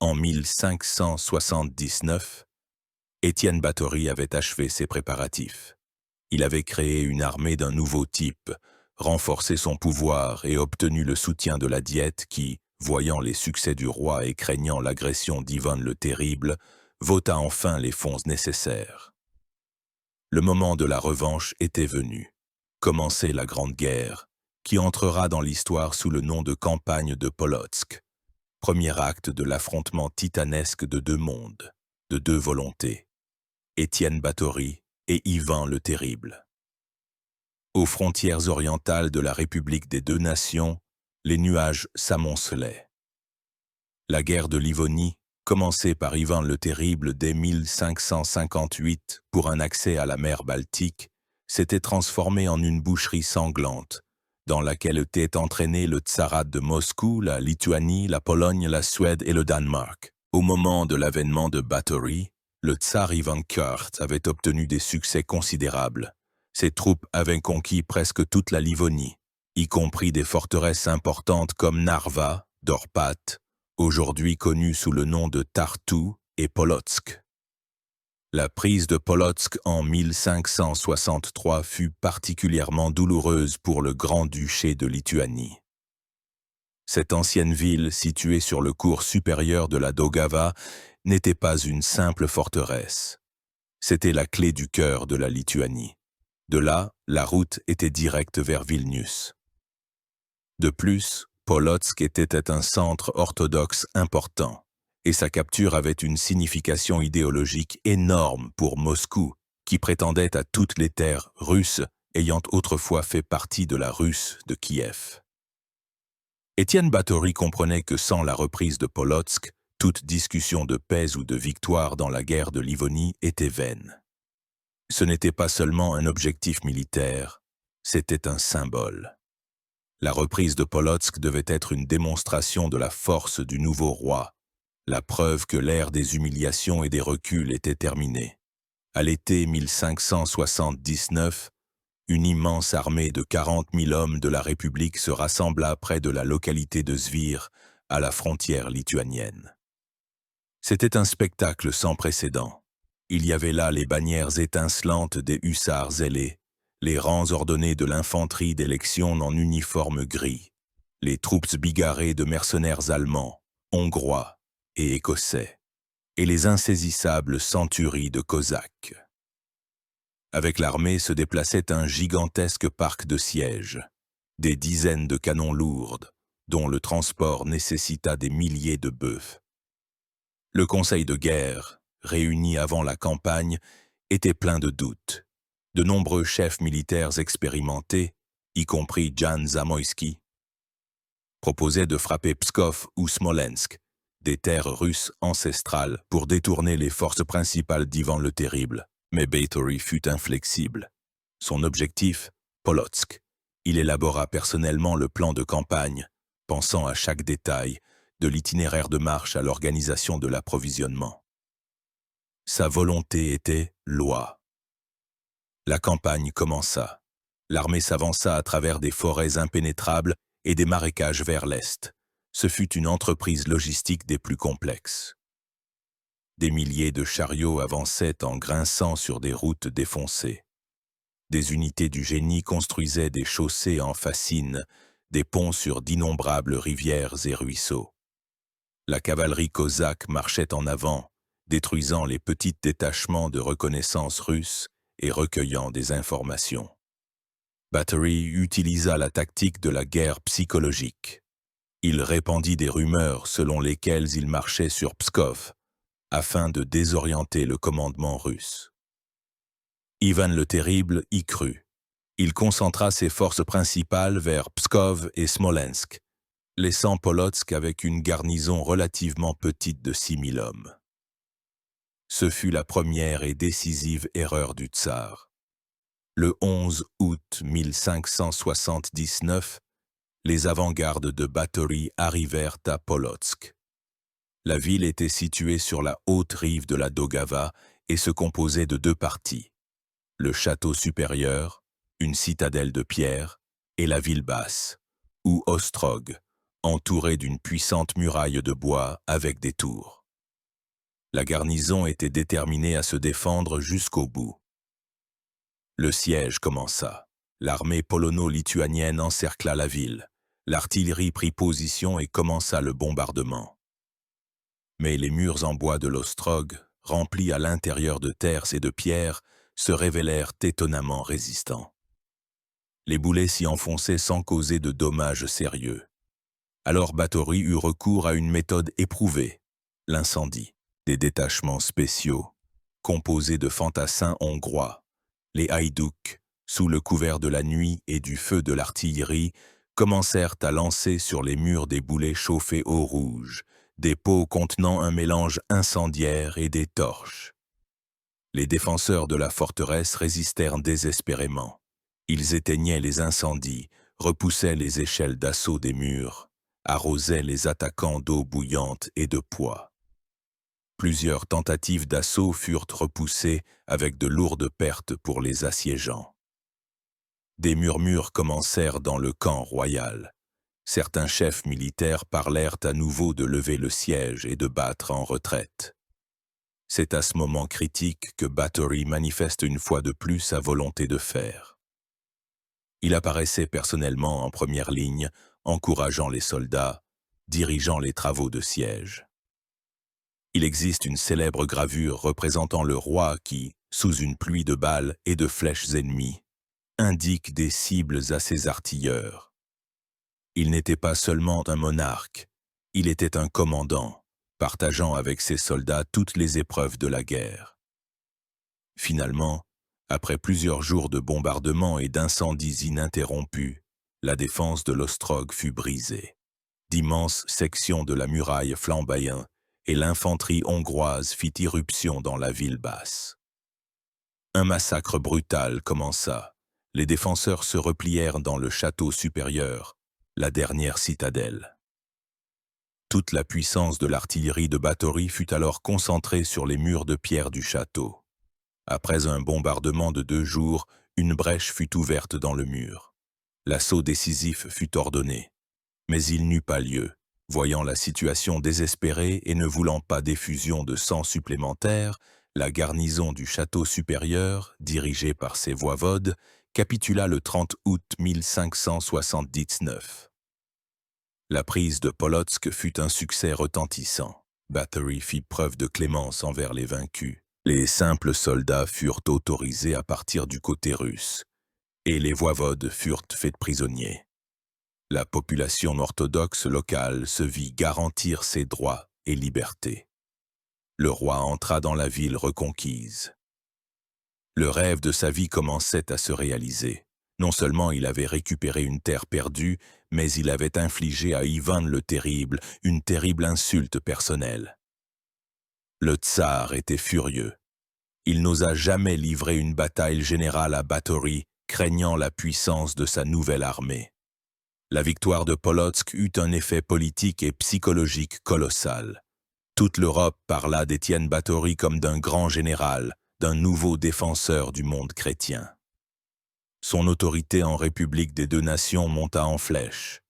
En 1579, Étienne Báthory avait achevé ses préparatifs. Il avait créé une armée d'un nouveau type, renforcé son pouvoir et obtenu le soutien de la Diète qui, voyant les succès du roi et craignant l'agression d'Ivan le Terrible, vota enfin les fonds nécessaires. Le moment de la revanche était venu. Commençait la Grande Guerre, qui entrera dans l'histoire sous le nom de campagne de Polotsk, premier acte de l'affrontement titanesque de deux mondes, de deux volontés, Étienne Báthory et Ivan le Terrible. Aux frontières orientales de la République des deux nations, les nuages s'amoncelaient. La guerre de Livonie, commencée par Ivan le Terrible dès 1558 pour un accès à la mer Baltique, s'était transformée en une boucherie sanglante, dans laquelle étaient entraînés le tsarat de Moscou, la Lituanie, la Pologne, la Suède et le Danemark. Au moment de l'avènement de Báthory, le tsar Ivan IV avait obtenu des succès considérables. Ses troupes avaient conquis presque toute la Livonie, y compris des forteresses importantes comme Narva, Dorpat, aujourd'hui connues sous le nom de Tartu et Polotsk. La prise de Polotsk en 1563 fut particulièrement douloureuse pour le Grand-Duché de Lituanie. Cette ancienne ville, située sur le cours supérieur de la Daugava, n'était pas une simple forteresse. C'était la clé du cœur de la Lituanie. De là, la route était directe vers Vilnius. De plus, Polotsk était un centre orthodoxe important, et sa capture avait une signification idéologique énorme pour Moscou, qui prétendait à toutes les terres russes ayant autrefois fait partie de la Russe de Kiev. Étienne Báthory comprenait que sans la reprise de Polotsk, toute discussion de paix ou de victoire dans la guerre de Livonie était vaine. Ce n'était pas seulement un objectif militaire, c'était un symbole. La reprise de Polotsk devait être une démonstration de la force du nouveau roi, la preuve que l'ère des humiliations et des reculs était terminée. À l'été 1579, une immense armée de 40 000 hommes de la République se rassembla près de la localité de Zvir, à la frontière lituanienne. C'était un spectacle sans précédent. Il y avait là les bannières étincelantes des hussards zélés, les rangs ordonnés de l'infanterie d'élection en uniforme gris, les troupes bigarrées de mercenaires allemands, hongrois et écossais, et les insaisissables centuries de cosaques. Avec l'armée se déplaçait un gigantesque parc de sièges, des dizaines de canons lourds, dont le transport nécessita des milliers de bœufs. Le conseil de guerre, réuni avant la campagne, était plein de doutes. De nombreux chefs militaires expérimentés, y compris Jan Zamoïski, proposaient de frapper Pskov ou Smolensk, des terres russes ancestrales, pour détourner les forces principales d'Ivan le Terrible. Mais Báthory fut inflexible. Son objectif, Polotsk. Il élabora personnellement le plan de campagne, pensant à chaque détail, de l'itinéraire de marche à l'organisation de l'approvisionnement. Sa volonté était loi. La campagne commença. L'armée s'avança à travers des forêts impénétrables et des marécages vers l'est. Ce fut une entreprise logistique des plus complexes. Des milliers de chariots avançaient en grinçant sur des routes défoncées. Des unités du génie construisaient des chaussées en fascines, des ponts sur d'innombrables rivières et ruisseaux. La cavalerie cosaque marchait en avant, détruisant les petits détachements de reconnaissance russes et recueillant des informations. Báthory utilisa la tactique de la guerre psychologique. Il répandit des rumeurs selon lesquelles il marchait sur Pskov, afin de désorienter le commandement russe. Ivan le Terrible y crut. Il concentra ses forces principales vers Pskov et Smolensk, laissant Polotsk avec une garnison relativement petite de 6 000 hommes. Ce fut la première et décisive erreur du tsar. Le 11 août 1579, les avant-gardes de Báthory arrivèrent à Polotsk. La ville était située sur la haute rive de la Daugava et se composait de 2 parties. Le château supérieur, une citadelle de pierre, et la ville basse, ou Ostrog, entourée d'une puissante muraille de bois avec des tours. La garnison était déterminée à se défendre jusqu'au bout. Le siège commença. L'armée polono-lituanienne encercla la ville. L'artillerie prit position et commença le bombardement. Mais les murs en bois de l'Ostrog, remplis à l'intérieur de terre et de pierres, se révélèrent étonnamment résistants. Les boulets s'y enfonçaient sans causer de dommages sérieux. Alors Báthory eut recours à une méthode éprouvée, l'incendie. Des détachements spéciaux, composés de fantassins hongrois, les haïdouks, sous le couvert de la nuit et du feu de l'artillerie, commencèrent à lancer sur les murs des boulets chauffés au rouge, des pots contenant un mélange incendiaire et des torches. Les défenseurs de la forteresse résistèrent désespérément. Ils éteignaient les incendies, repoussaient les échelles d'assaut des murs, arrosaient les attaquants d'eau bouillante et de pois. Plusieurs tentatives d'assaut furent repoussées avec de lourdes pertes pour les assiégeants. Des murmures commencèrent dans le camp royal. Certains chefs militaires parlèrent à nouveau de lever le siège et de battre en retraite. C'est à ce moment critique que Báthory manifeste une fois de plus sa volonté de faire. Il apparaissait personnellement en première ligne, encourageant les soldats, dirigeant les travaux de siège. Il existe une célèbre gravure représentant le roi qui, sous une pluie de balles et de flèches ennemies, indique des cibles à ses artilleurs. Il n'était pas seulement un monarque, il était un commandant, partageant avec ses soldats toutes les épreuves de la guerre. Finalement, après plusieurs jours de bombardements et d'incendies ininterrompus, la défense de l'Ostrog fut brisée. D'immenses sections de la muraille flamboyaient et l'infanterie hongroise fit irruption dans la ville basse. Un massacre brutal commença. Les défenseurs se replièrent dans le château supérieur, la dernière citadelle. Toute la puissance de l'artillerie de Báthory fut alors concentrée sur les murs de pierre du château. Après un bombardement de 2 jours, Une brèche fut ouverte dans le mur. L'assaut décisif fut ordonné. Mais il n'eut pas lieu. Voyant la situation désespérée et ne voulant pas d'effusion de sang supplémentaire, la garnison du château supérieur, dirigée par ses voivodes, capitula le 30 août 1579. La prise de Polotsk fut un succès retentissant. Bathory fit preuve de clémence envers les vaincus. Les simples soldats furent autorisés à partir du côté russe, et les voivodes furent faits prisonniers. La population orthodoxe locale se vit garantir ses droits et libertés. Le roi entra dans la ville reconquise. Le rêve de sa vie commençait à se réaliser. Non seulement il avait récupéré une terre perdue, mais il avait infligé à Ivan le Terrible une terrible insulte personnelle. Le tsar était furieux. Il n'osa jamais livrer une bataille générale à Bathory, craignant la puissance de sa nouvelle armée. La victoire de Polotsk eut un effet politique et psychologique colossal. Toute l'Europe parla d'Étienne Bathory comme d'un grand général, d'un nouveau défenseur du monde chrétien. Son autorité en République des deux nations monta en flèche.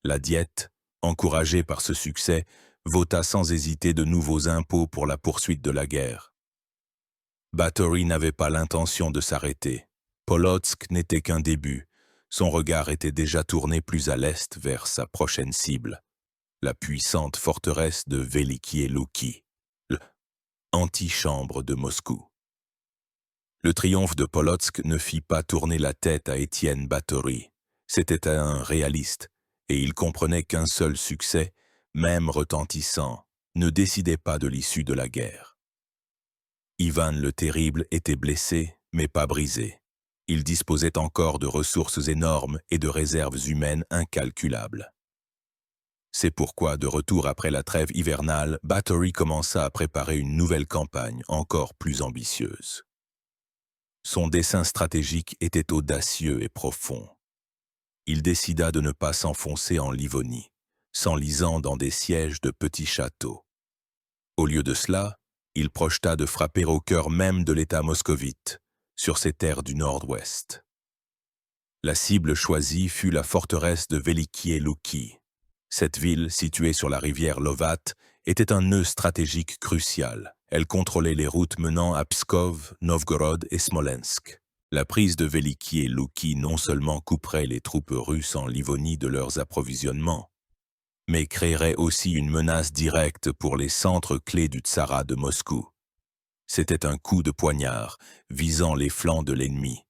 La Diète, encouragée par ce succès, vota sans hésiter de nouveaux impôts pour la poursuite de la guerre. Bathory n'avait pas l'intention de s'arrêter. Polotsk n'était qu'un début. Son regard était déjà tourné plus à l'est vers sa prochaine cible, la puissante forteresse de Velikie Louki, l'antichambre de Moscou. Le triomphe de Polotsk ne fit pas tourner la tête à Étienne Bathory. C'était un réaliste, et il comprenait qu'un seul succès, même retentissant, ne décidait pas de l'issue de la guerre. Ivan le Terrible était blessé, mais pas brisé. Il disposait encore de ressources énormes et de réserves humaines incalculables. C'est pourquoi, de retour après la trêve hivernale, Bathory commença à préparer une nouvelle campagne encore plus ambitieuse. Son dessein stratégique était audacieux et profond. Il décida de ne pas s'enfoncer en Livonie, s'enlisant dans des sièges de petits châteaux. Au lieu de cela, il projeta de frapper au cœur même de l'État moscovite, sur ces terres du nord-ouest. La cible choisie fut la forteresse de Velikie Louki. Cette ville, située sur la rivière Lovat, était un nœud stratégique crucial. Elle contrôlait les routes menant à Pskov, Novgorod et Smolensk. La prise de Velikie Louki non seulement couperait les troupes russes en Livonie de leurs approvisionnements, mais créerait aussi une menace directe pour les centres clés du tsarat de Moscou. C'était un coup de poignard visant les flancs de l'ennemi.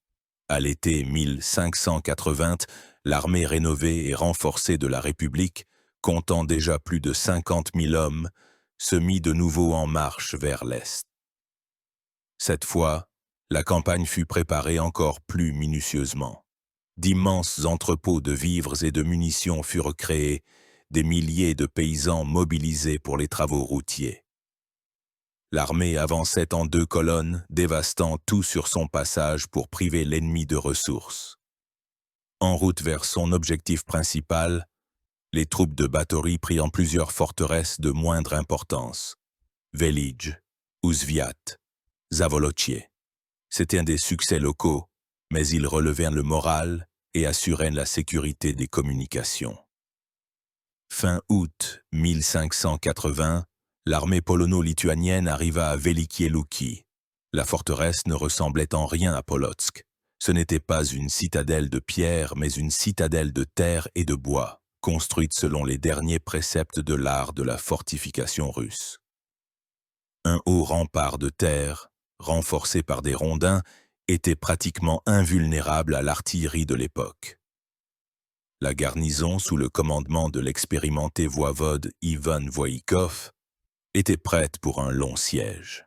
À l'été 1580, l'armée rénovée et renforcée de la République, comptant déjà plus de 50 000 hommes, se mit de nouveau en marche vers l'est. Cette fois, la campagne fut préparée encore plus minutieusement. D'immenses entrepôts de vivres et de munitions furent créés, des milliers de paysans mobilisés pour les travaux routiers. L'armée avançait en 2 colonnes, dévastant tout sur son passage pour priver l'ennemi de ressources. En route vers son objectif principal, les troupes de Bathory prirent plusieurs forteresses de moindre importance. Velidj, Ouzviat, Zavolochier. C'était un des succès locaux, mais ils relevaient le moral et assuraient la sécurité des communications. Fin août 1580, l'armée polono-lituanienne arriva à Velikie Louki. La forteresse ne ressemblait en rien à Polotsk. Ce n'était pas une citadelle de pierre, mais une citadelle de terre et de bois, construite selon les derniers préceptes de l'art de la fortification russe. Un haut rempart de terre, renforcé par des rondins, était pratiquement invulnérable à l'artillerie de l'époque. La garnison, sous le commandement de l'expérimenté voivode Ivan Voïkov, était prête pour un long siège.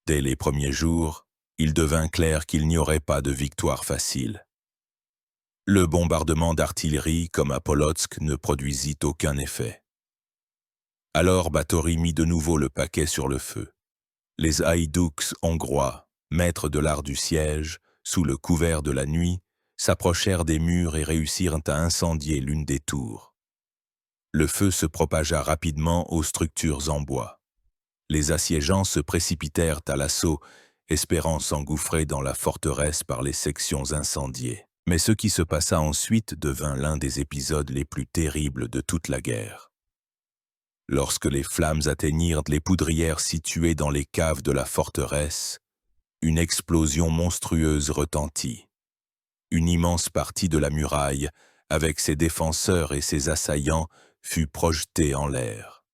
Dès les premiers jours, il devint clair qu'il n'y aurait pas de victoire facile. Le bombardement d'artillerie, comme à Polotsk, ne produisit aucun effet. Alors Bathory mit de nouveau le paquet sur le feu. Les haïdouks hongrois, maîtres de l'art du siège, sous le couvert de la nuit, s'approchèrent des murs et réussirent à incendier l'une des tours. Le feu se propagea rapidement aux structures en bois. Les assiégeants se précipitèrent à l'assaut espérant s'engouffrer dans la forteresse par les sections incendiées. Mais ce qui se passa ensuite devint l'un des épisodes les plus terribles de toute la guerre. Lorsque les flammes atteignirent les poudrières situées dans les caves de la forteresse, une explosion monstrueuse retentit. Une immense partie de la muraille, avec ses défenseurs et ses assaillants, fut projetée en l'air.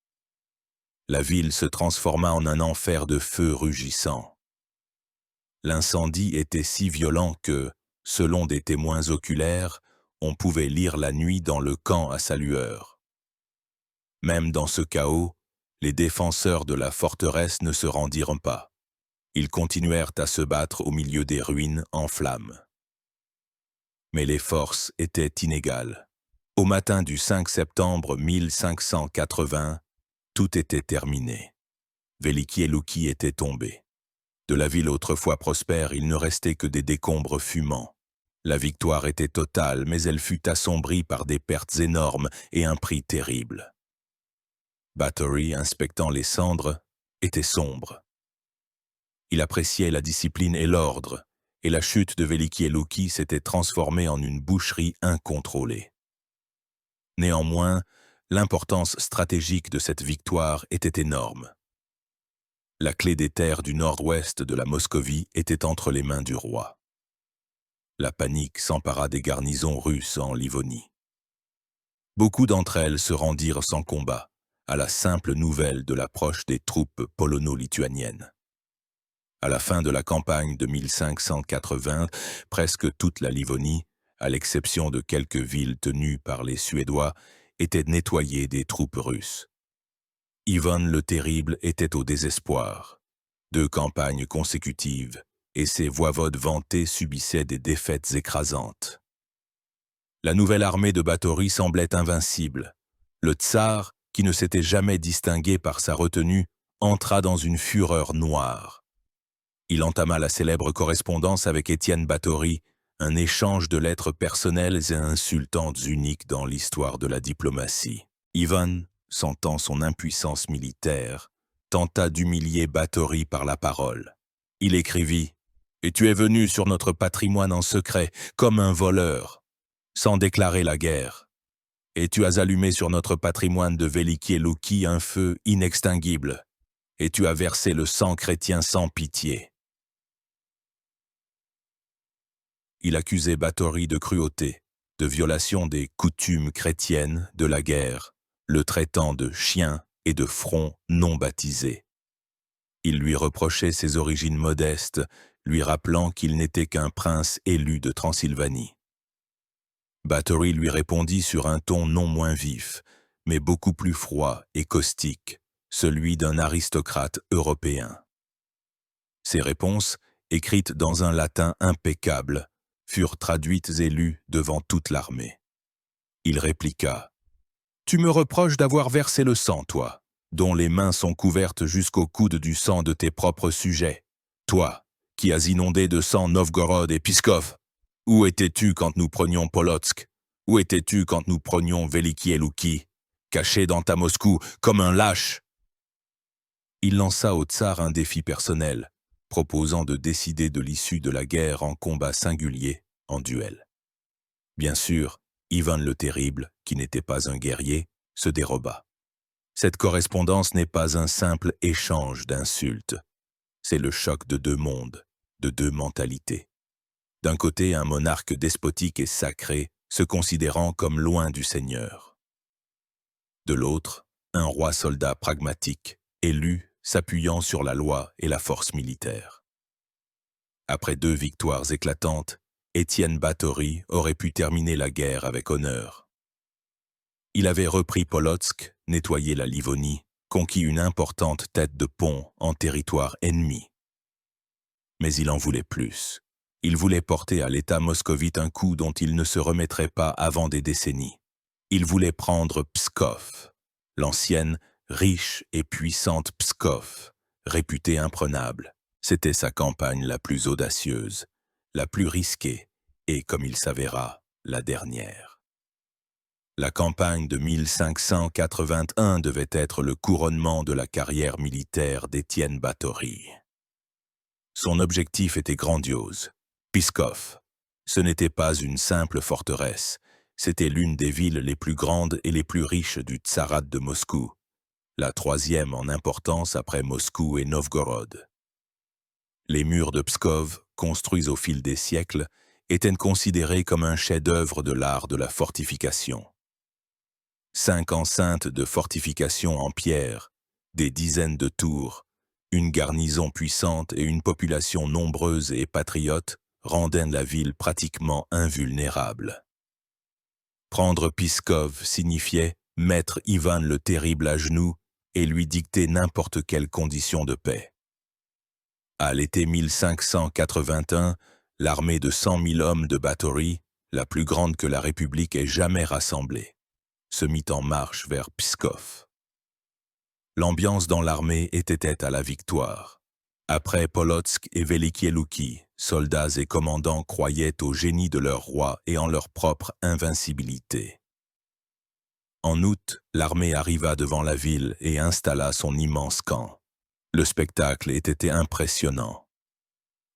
La ville se transforma en un enfer de feu rugissant. L'incendie était si violent que, selon des témoins oculaires, on pouvait lire la nuit dans le camp à sa lueur. Même dans ce chaos, les défenseurs de la forteresse ne se rendirent pas. Ils continuèrent à se battre au milieu des ruines en flammes. Mais les forces étaient inégales. Au matin du 5 septembre 1580, tout était terminé. Velikielukki était tombé. De la ville autrefois prospère, il ne restait que des décombres fumants. La victoire était totale, mais elle fut assombrie par des pertes énormes et un prix terrible. Báthory, inspectant les cendres, était sombre. Il appréciait la discipline et l'ordre, et la chute de Velikielukki s'était transformée en une boucherie incontrôlée. Néanmoins, l'importance stratégique de cette victoire était énorme. La clé des terres du nord-ouest de la Moscovie était entre les mains du roi. La panique s'empara des garnisons russes en Livonie. Beaucoup d'entre elles se rendirent sans combat, à la simple nouvelle de l'approche des troupes polono-lituaniennes. À la fin de la campagne de 1580, presque toute la Livonie, à l'exception de quelques villes tenues par les Suédois, était nettoyée des troupes russes. Ivan le Terrible était au désespoir. 2 campagnes consécutives, et ses voivodes vantés subissaient des défaites écrasantes. La nouvelle armée de Báthory semblait invincible. Le tsar, qui ne s'était jamais distingué par sa retenue, entra dans une fureur noire. Il entama la célèbre correspondance avec Étienne Báthory, un échange de lettres personnelles et insultantes uniques dans l'histoire de la diplomatie. Ivan, sentant son impuissance militaire, tenta d'humilier Báthory par la parole. Il écrivit « Et tu es venu sur notre patrimoine en secret, comme un voleur, sans déclarer la guerre. Et tu as allumé sur notre patrimoine de Velikielukki un feu inextinguible. Et tu as versé le sang chrétien sans pitié. » Il accusait Báthory de cruauté, de violation des coutumes chrétiennes de la guerre, le traitant de chien et de front non baptisé. Il lui reprochait ses origines modestes, lui rappelant qu'il n'était qu'un prince élu de Transylvanie. Báthory lui répondit sur un ton non moins vif, mais beaucoup plus froid et caustique, celui d'un aristocrate européen. Ses réponses, écrites dans un latin impeccable, furent traduites et lues devant toute l'armée. Il répliqua « Tu me reproches d'avoir versé le sang, toi, dont les mains sont couvertes jusqu'au coude du sang de tes propres sujets. Toi, qui as inondé de sang Novgorod et Pskov. Où étais-tu quand nous prenions Polotsk? Où étais-tu quand nous prenions Velikielukki, caché dans ta Moscou comme un lâche ?» Il lança au tsar un défi personnel, proposant de décider de l'issue de la guerre en combat singulier, en duel. Bien sûr, Ivan le Terrible, qui n'était pas un guerrier, se déroba. Cette correspondance n'est pas un simple échange d'insultes. C'est le choc de 2 mondes, de 2 mentalités. D'un côté, un monarque despotique et sacré, se considérant comme loin du Seigneur. De l'autre, un roi soldat pragmatique, élu, s'appuyant sur la loi et la force militaire. Après 2 victoires éclatantes, Étienne Báthory aurait pu terminer la guerre avec honneur. Il avait repris Polotsk, nettoyé la Livonie, conquis une importante tête de pont en territoire ennemi. Mais il en voulait plus. Il voulait porter à l'État moscovite un coup dont il ne se remettrait pas avant des décennies. Il voulait prendre Pskov, l'ancienne, riche et puissante Pskov, réputée imprenable. C'était sa campagne la plus audacieuse, la plus risquée et, comme il s'avéra, la dernière. La campagne de 1581 devait être le couronnement de la carrière militaire d'Étienne Báthory. Son objectif était grandiose. Pskov. Ce n'était pas une simple forteresse, c'était l'une des villes les plus grandes et les plus riches du Tsarat de Moscou, la troisième en importance après Moscou et Novgorod. Les murs de Pskov, construits au fil des siècles, étaient considérés comme un chef-d'œuvre de l'art de la fortification. 5 enceintes de fortification en pierre, des dizaines de tours, une garnison puissante et une population nombreuse et patriote rendaient la ville pratiquement invulnérable. Prendre Pskov signifiait mettre Ivan le Terrible à genoux et lui dicter n'importe quelle condition de paix. À l'été 1581, l'armée de 100 000 hommes de Báthory, la plus grande que la République ait jamais rassemblée, se mit en marche vers Pskov. L'ambiance dans l'armée était à la victoire. Après Polotsk et Veliki Luki, soldats et commandants croyaient au génie de leur roi et en leur propre invincibilité. En août, l'armée arriva devant la ville et installa son immense camp. Le spectacle était impressionnant.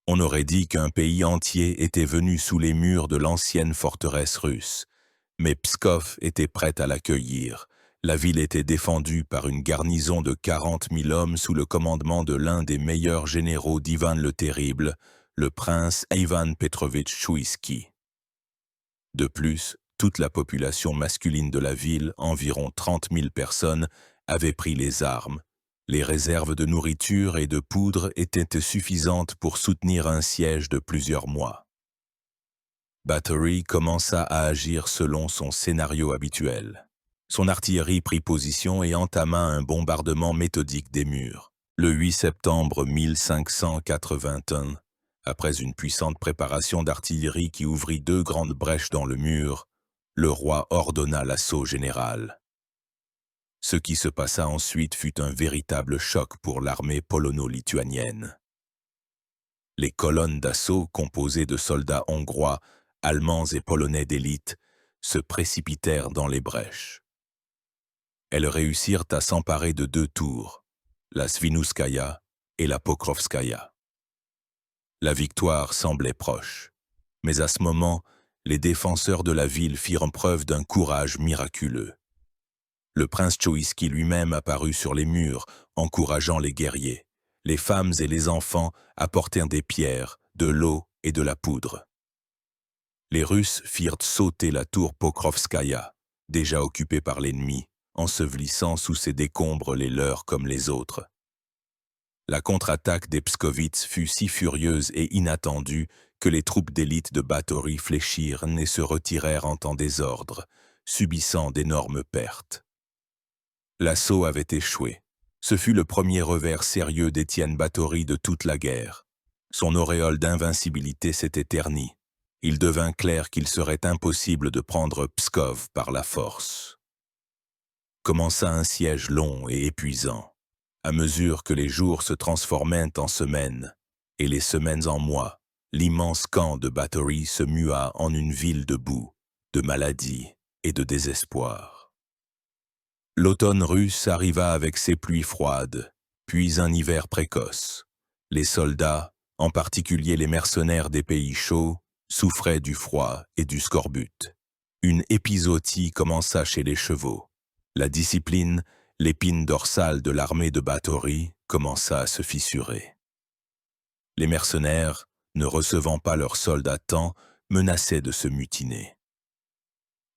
On aurait dit qu'un pays entier était venu sous les murs de l'ancienne forteresse russe, mais Pskov était prête à l'accueillir. La ville était défendue par une garnison de 40 000 hommes sous le commandement de l'un des meilleurs généraux d'Ivan le Terrible, le prince Ivan Petrovitch Chouïski. De plus, toute la population masculine de la ville, environ 30 000 personnes, avait pris les armes. Les réserves de nourriture et de poudre étaient suffisantes pour soutenir un siège de plusieurs mois. Báthory commença à agir selon son scénario habituel. Son artillerie prit position et entama un bombardement méthodique des murs. Le 8 septembre 1581, après une puissante préparation d'artillerie qui ouvrit 2 grandes brèches dans le mur, le roi ordonna l'assaut général. Ce qui se passa ensuite fut un véritable choc pour l'armée polono-lituanienne. Les colonnes d'assaut, composées de soldats hongrois, allemands et polonais d'élite, se précipitèrent dans les brèches. Elles réussirent à s'emparer de 2 tours, la Svinouskaya et la Pokrovskaya. La victoire semblait proche, mais à ce moment, les défenseurs de la ville firent preuve d'un courage miraculeux. Le prince Chouïski lui-même apparut sur les murs, encourageant les guerriers. Les femmes et les enfants apportèrent des pierres, de l'eau et de la poudre. Les Russes firent sauter la tour Pokrovskaya, déjà occupée par l'ennemi, ensevelissant sous ses décombres les leurs comme les autres. La contre-attaque des Pskovitz fut si furieuse et inattendue que les troupes d'élite de Báthory fléchirent et se retirèrent en temps désordre, subissant d'énormes pertes. L'assaut avait échoué. Ce fut le premier revers sérieux d'Étienne Báthory de toute la guerre. Son auréole d'invincibilité s'était ternie. Il devint clair qu'il serait impossible de prendre Pskov par la force. Commença un siège long et épuisant. À mesure que les jours se transformaient en semaines, et les semaines en mois, l'immense camp de Báthory se mua en une ville de boue, de maladie et de désespoir. L'automne russe arriva avec ses pluies froides, puis un hiver précoce. Les soldats, en particulier les mercenaires des pays chauds, souffraient du froid et du scorbut. Une épizootie commença chez les chevaux. La discipline, l'épine dorsale de l'armée de Báthory, commença à se fissurer. Les mercenaires, ne recevant pas leurs soldes à temps, menaçaient de se mutiner.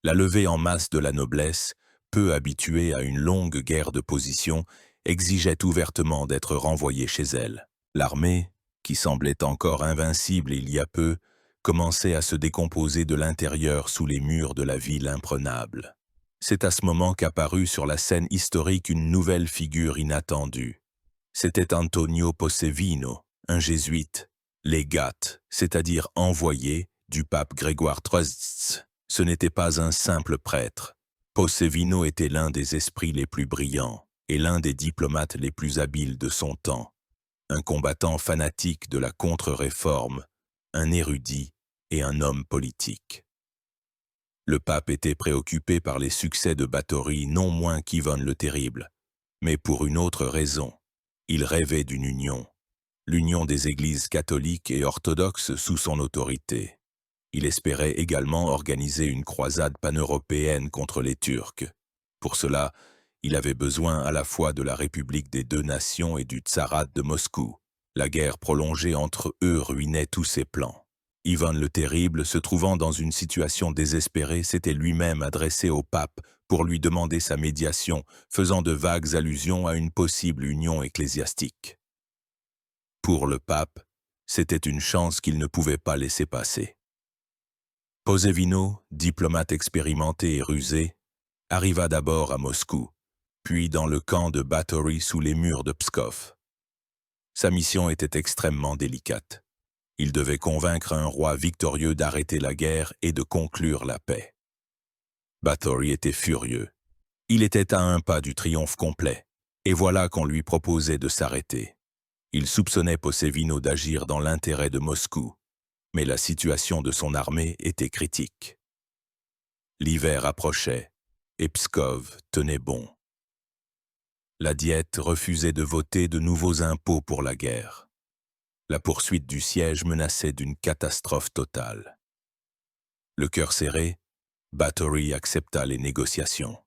La levée en masse de la noblesse, peu habituée à une longue guerre de position, exigeait ouvertement d'être renvoyée chez elle. L'armée, qui semblait encore invincible il y a peu, commençait à se décomposer de l'intérieur sous les murs de la ville imprenable. C'est à ce moment qu'apparut sur la scène historique une nouvelle figure inattendue. C'était Antonio Possevino, un jésuite, légat, c'est-à-dire envoyé du pape Grégoire XIII. Ce n'était pas un simple prêtre. Possevino était l'un des esprits les plus brillants et l'un des diplomates les plus habiles de son temps. Un combattant fanatique de la contre-réforme, un érudit et un homme politique. Le pape était préoccupé par les succès de Báthory non moins qu'Ivan le Terrible, mais pour une autre raison. Il rêvait d'une union. l'union des églises catholiques et orthodoxes sous son autorité. Il espérait également organiser une croisade paneuropéenne contre les Turcs. Pour cela, il avait besoin à la fois de la République des deux nations et du Tsarat de Moscou. La guerre prolongée entre eux ruinait tous ses plans. Ivan le Terrible, se trouvant dans une situation désespérée, s'était lui-même adressé au pape pour lui demander sa médiation, faisant de vagues allusions à une possible union ecclésiastique. Pour le pape, c'était une chance qu'il ne pouvait pas laisser passer. Posevino, diplomate expérimenté et rusé, arriva d'abord à Moscou, puis dans le camp de Batory sous les murs de Pskov. Sa mission était extrêmement délicate. Il devait convaincre un roi victorieux d'arrêter la guerre et de conclure la paix. Batory était furieux. Il était à un pas du triomphe complet, et voilà qu'on lui proposait de s'arrêter. Il soupçonnait Posevino d'agir dans l'intérêt de Moscou, mais la situation de son armée était critique. L'hiver approchait, et Pskov tenait bon. La Diète refusait de voter de nouveaux impôts pour la guerre. La poursuite du siège menaçait d'une catastrophe totale. Le cœur serré, Batory accepta les négociations.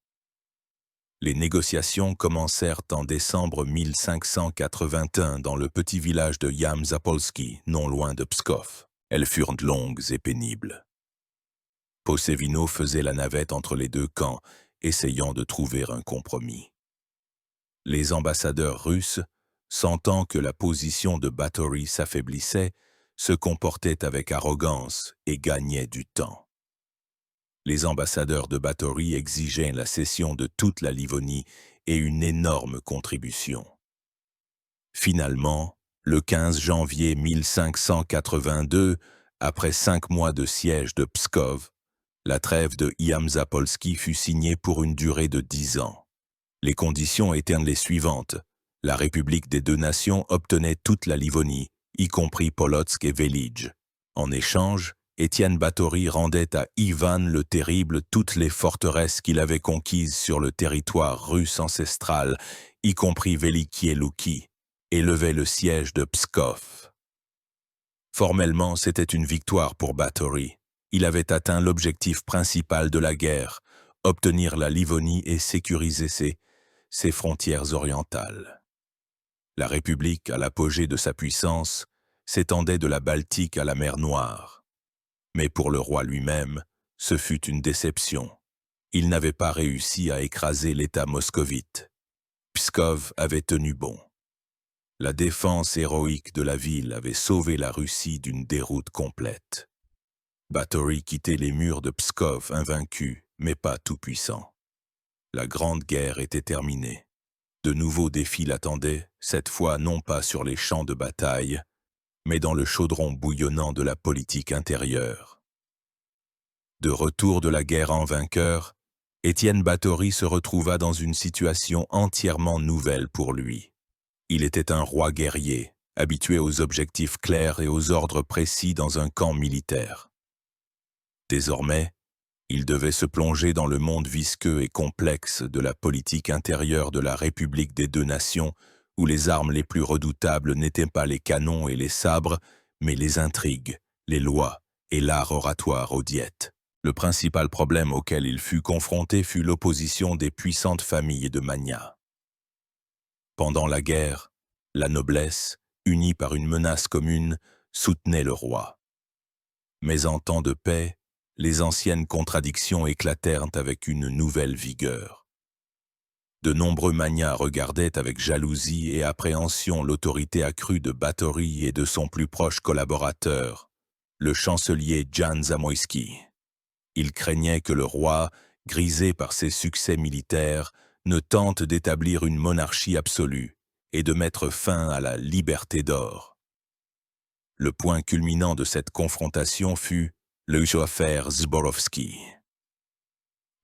Les négociations commencèrent en décembre 1581 dans le petit village de Yam-Zapolski, non loin de Pskov. Elles furent longues et pénibles. Posevino faisait la navette entre les deux camps, essayant de trouver un compromis. Les ambassadeurs russes, sentant que la position de Batory s'affaiblissait, se comportaient avec arrogance et gagnaient du temps. Les ambassadeurs de Batory exigeaient la cession de toute la Livonie et une énorme contribution. Finalement, le 15 janvier 1582, après 5 mois de siège de Pskov, la trêve de Yam-Zapolski fut signée pour une durée de 10 ans. Les conditions étaient les suivantes. La République des deux nations obtenait toute la Livonie, y compris Polotsk et Velidj. En échange, Étienne Batory rendait à Ivan le Terrible toutes les forteresses qu'il avait conquises sur le territoire russe ancestral, y compris Veliki et Louki, et levait le siège de Pskov. Formellement, c'était une victoire pour Batory. Il avait atteint l'objectif principal de la guerre, obtenir la Livonie et sécuriser ses frontières orientales. La République, à l'apogée de sa puissance, s'étendait de la Baltique à la mer Noire. Mais pour le roi lui-même, ce fut une déception. Il n'avait pas réussi à écraser l'État moscovite. Pskov avait tenu bon. La défense héroïque de la ville avait sauvé la Russie d'une déroute complète. Batory quittait les murs de Pskov invaincu, mais pas tout-puissant. La Grande Guerre était terminée. De nouveaux défis l'attendaient, cette fois non pas sur les champs de bataille, mais dans le chaudron bouillonnant de la politique intérieure. De retour de la guerre en vainqueur, Étienne Batory se retrouva dans une situation entièrement nouvelle pour lui. Il était un roi guerrier, habitué aux objectifs clairs et aux ordres précis dans un camp militaire. Désormais, il devait se plonger dans le monde visqueux et complexe de la politique intérieure de la République des deux nations, où les armes les plus redoutables n'étaient pas les canons et les sabres, mais les intrigues, les lois et l'art oratoire aux diètes. Le principal problème auquel il fut confronté fut l'opposition des puissantes familles de magnats. Pendant la guerre, la noblesse, unie par une menace commune, soutenait le roi. Mais en temps de paix, les anciennes contradictions éclatèrent avec une nouvelle vigueur. De nombreux magnats regardaient avec jalousie et appréhension l'autorité accrue de Batory et de son plus proche collaborateur, le chancelier Jan Zamoïski. Ils craignaient que le roi, grisé par ses succès militaires, ne tente d'établir une monarchie absolue et de mettre fin à la liberté d'or. Le point culminant de cette confrontation fut le affaire Zborowski.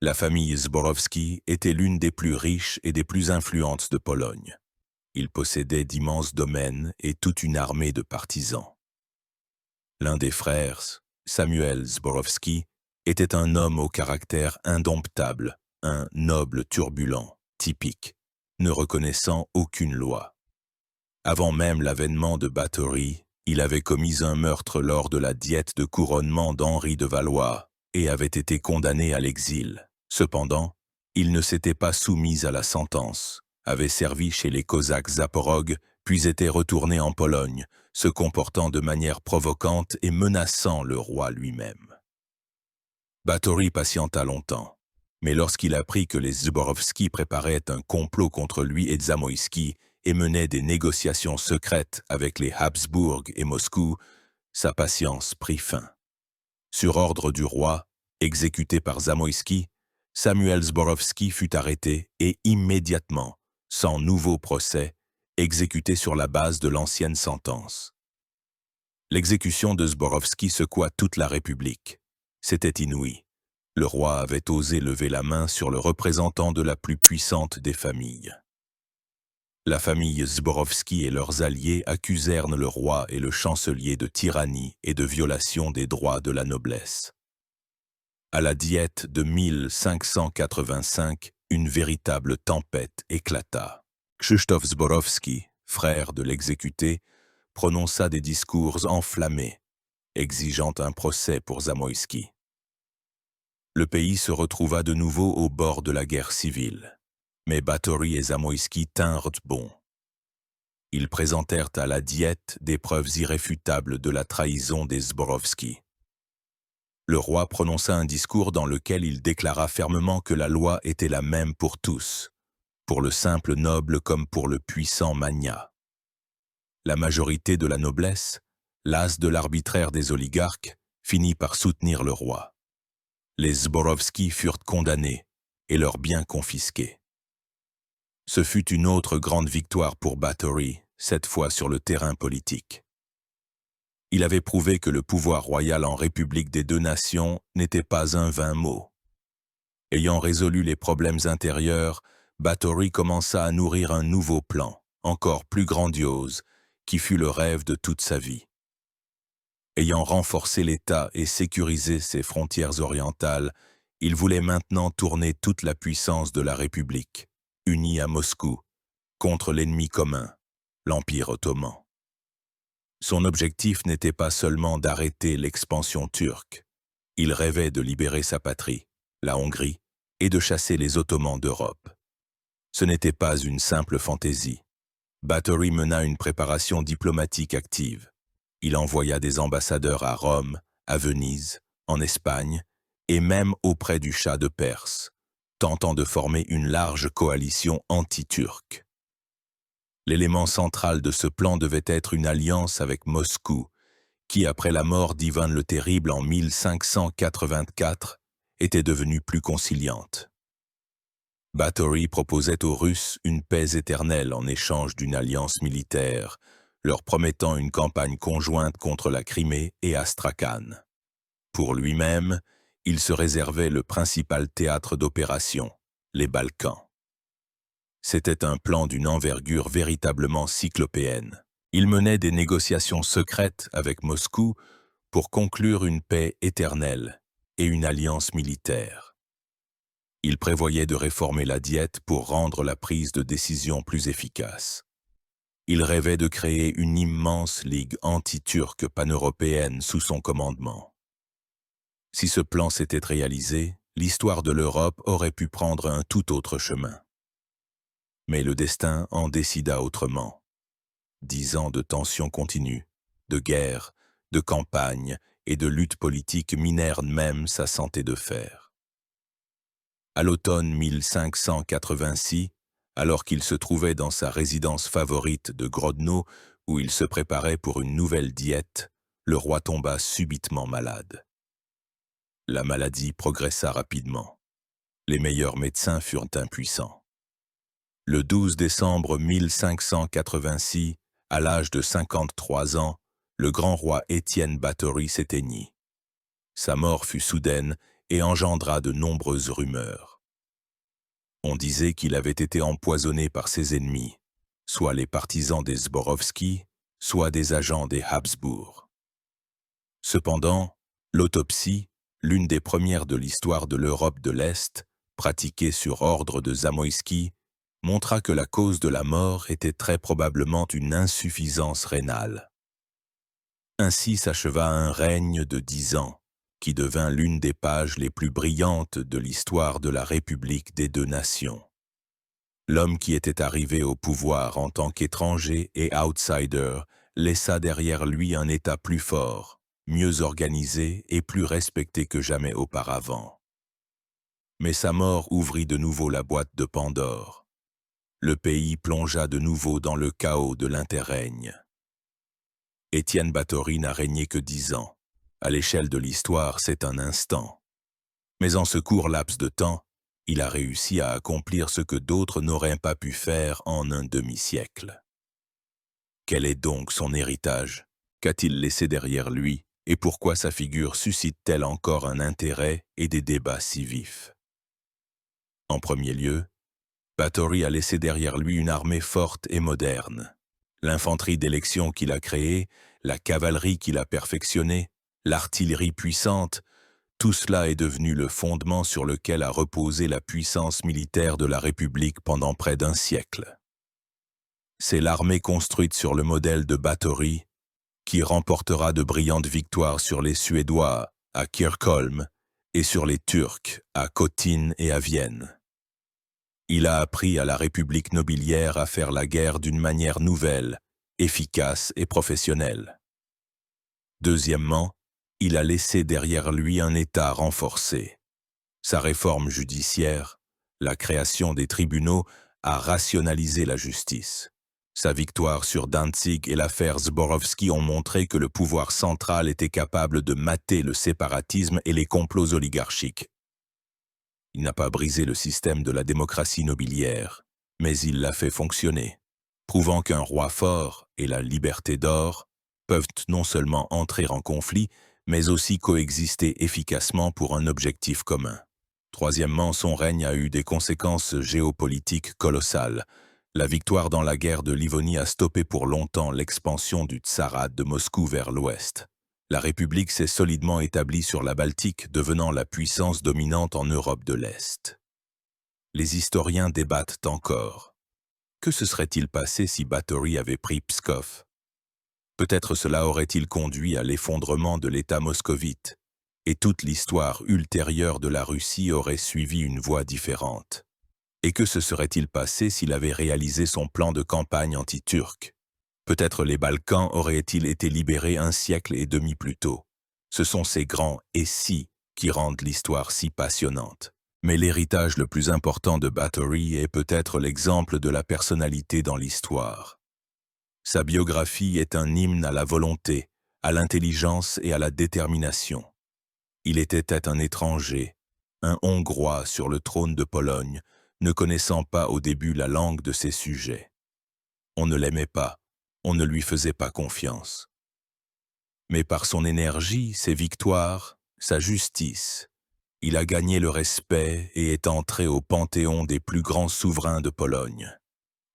La famille Zborowski était l'une des plus riches et des plus influentes de Pologne. Il possédait d'immenses domaines et toute une armée de partisans. L'un des frères, Samuel Zborowski, était un homme au caractère indomptable, un noble turbulent, typique, ne reconnaissant aucune loi. Avant même l'avènement de Báthory, il avait commis un meurtre lors de la diète de couronnement d'Henri de Valois et avait été condamné à l'exil. Cependant, il ne s'était pas soumis à la sentence, avait servi chez les Cosaques Zaporogues, puis était retourné en Pologne, se comportant de manière provocante et menaçant le roi lui-même. Báthory patienta longtemps, mais lorsqu'il apprit que les Zborowski préparaient un complot contre lui et Zamoïski et menaient des négociations secrètes avec les Habsbourg et Moscou, sa patience prit fin. Sur ordre du roi, exécuté par Zamoïski, Samuel Zborowski fut arrêté et immédiatement, sans nouveau procès, exécuté sur la base de l'ancienne sentence. L'exécution de Zborowski secoua toute la République. C'était inouï. Le roi avait osé lever la main sur le représentant de la plus puissante des familles. La famille Zborowski et leurs alliés accusèrent le roi et le chancelier de tyrannie et de violation des droits de la noblesse. À la diète de 1585, une véritable tempête éclata. Krzysztof Zborowski, frère de l'exécuté, prononça des discours enflammés, exigeant un procès pour Zamoïski. Le pays se retrouva de nouveau au bord de la guerre civile, mais Báthory et Zamoïski tinrent bon. Ils présentèrent à la diète des preuves irréfutables de la trahison des Zborowski. Le roi prononça un discours dans lequel il déclara fermement que la loi était la même pour tous, pour le simple noble comme pour le puissant magnat. La majorité de la noblesse, lasse de l'arbitraire des oligarques, finit par soutenir le roi. Les Zborowski furent condamnés et leurs biens confisqués. Ce fut une autre grande victoire pour Báthory, cette fois sur le terrain politique. Il avait prouvé que le pouvoir royal en République des deux nations n'était pas un vain mot. Ayant résolu les problèmes intérieurs, Báthory commença à nourrir un nouveau plan, encore plus grandiose, qui fut le rêve de toute sa vie. Ayant renforcé l'État et sécurisé ses frontières orientales, il voulait maintenant tourner toute la puissance de la République, unie à Moscou, contre l'ennemi commun, l'Empire ottoman. Son objectif n'était pas seulement d'arrêter l'expansion turque. Il rêvait de libérer sa patrie, la Hongrie, et de chasser les Ottomans d'Europe. Ce n'était pas une simple fantaisie. Báthory mena une préparation diplomatique active. Il envoya des ambassadeurs à Rome, à Venise, en Espagne, et même auprès du Shah de Perse, tentant de former une large coalition anti-turque. L'élément central de ce plan devait être une alliance avec Moscou, qui, après la mort d'Ivan le Terrible en 1584, était devenue plus conciliante. Báthory proposait aux Russes une paix éternelle en échange d'une alliance militaire, leur promettant une campagne conjointe contre la Crimée et Astrakhan. Pour lui-même, il se réservait le principal théâtre d'opération, les Balkans. C'était un plan d'une envergure véritablement cyclopéenne. Il menait des négociations secrètes avec Moscou pour conclure une paix éternelle et une alliance militaire. Il prévoyait de réformer la diète pour rendre la prise de décision plus efficace. Il rêvait de créer une immense ligue anti-turque pan-européenne sous son commandement. Si ce plan s'était réalisé, l'histoire de l'Europe aurait pu prendre un tout autre chemin. Mais le destin en décida autrement. 10 ans de tensions continues, de guerres, de campagnes et de luttes politiques minèrent même sa santé de fer. À l'automne 1586, alors qu'il se trouvait dans sa résidence favorite de Grodno, où il se préparait pour une nouvelle diète, le roi tomba subitement malade. La maladie progressa rapidement. Les meilleurs médecins furent impuissants. Le 12 décembre 1586, à l'âge de 53 ans, le grand roi Étienne Báthory s'éteignit. Sa mort fut soudaine et engendra de nombreuses rumeurs. On disait qu'il avait été empoisonné par ses ennemis, soit les partisans des Zborowski, soit des agents des Habsbourg. Cependant, l'autopsie, l'une des premières de l'histoire de l'Europe de l'Est, pratiquée sur ordre de Zamoïski, montra que la cause de la mort était très probablement une insuffisance rénale. Ainsi s'acheva un règne de 10 ans, qui devint l'une des pages les plus brillantes de l'histoire de la République des deux nations. L'homme qui était arrivé au pouvoir en tant qu'étranger et outsider laissa derrière lui un État plus fort, mieux organisé et plus respecté que jamais auparavant. Mais sa mort ouvrit de nouveau la boîte de Pandore. Le pays plongea de nouveau dans le chaos de l'interrègne. Étienne Báthory n'a régné que 10 ans. À l'échelle de l'histoire, c'est un instant. Mais en ce court laps de temps, il a réussi à accomplir ce que d'autres n'auraient pas pu faire en un demi-siècle. Quel est donc son héritage? Qu'a-t-il laissé derrière lui? Et pourquoi sa figure suscite-t-elle encore un intérêt et des débats si vifs? En premier lieu, Báthory a laissé derrière lui une armée forte et moderne. L'infanterie d'élection qu'il a créée, la cavalerie qu'il a perfectionnée, l'artillerie puissante, tout cela est devenu le fondement sur lequel a reposé la puissance militaire de la République pendant près d'un siècle. C'est l'armée construite sur le modèle de Báthory qui remportera de brillantes victoires sur les Suédois à Kirkholm et sur les Turcs à Khotyn et à Vienne. Il a appris à la République nobiliaire à faire la guerre d'une manière nouvelle, efficace et professionnelle. Deuxièmement, il a laissé derrière lui un État renforcé. Sa réforme judiciaire, la création des tribunaux, a rationalisé la justice. Sa victoire sur Danzig et l'affaire Zborowski ont montré que le pouvoir central était capable de mater le séparatisme et les complots oligarchiques. Il n'a pas brisé le système de la démocratie nobiliaire, mais il l'a fait fonctionner, prouvant qu'un roi fort et la liberté d'or peuvent non seulement entrer en conflit, mais aussi coexister efficacement pour un objectif commun. Troisièmement, son règne a eu des conséquences géopolitiques colossales. La victoire dans la guerre de Livonie a stoppé pour longtemps l'expansion du tsarat de Moscou vers l'ouest. La République s'est solidement établie sur la Baltique, devenant la puissance dominante en Europe de l'Est. Les historiens débattent encore. Que se serait-il passé si Báthory avait pris Pskov? Peut-être cela aurait-il conduit à l'effondrement de l'État moscovite, et toute l'histoire ultérieure de la Russie aurait suivi une voie différente. Et que se serait-il passé s'il avait réalisé son plan de campagne anti-turc? Peut-être les Balkans auraient-ils été libérés un siècle et demi plus tôt. Ce sont ces grands « et si » qui rendent l'histoire si passionnante. Mais l'héritage le plus important de Báthory est peut-être l'exemple de la personnalité dans l'histoire. Sa biographie est un hymne à la volonté, à l'intelligence et à la détermination. Il était un étranger, un Hongrois sur le trône de Pologne, ne connaissant pas au début la langue de ses sujets. On ne l'aimait pas, on ne lui faisait pas confiance. Mais par son énergie, ses victoires, sa justice, il a gagné le respect et est entré au panthéon des plus grands souverains de Pologne.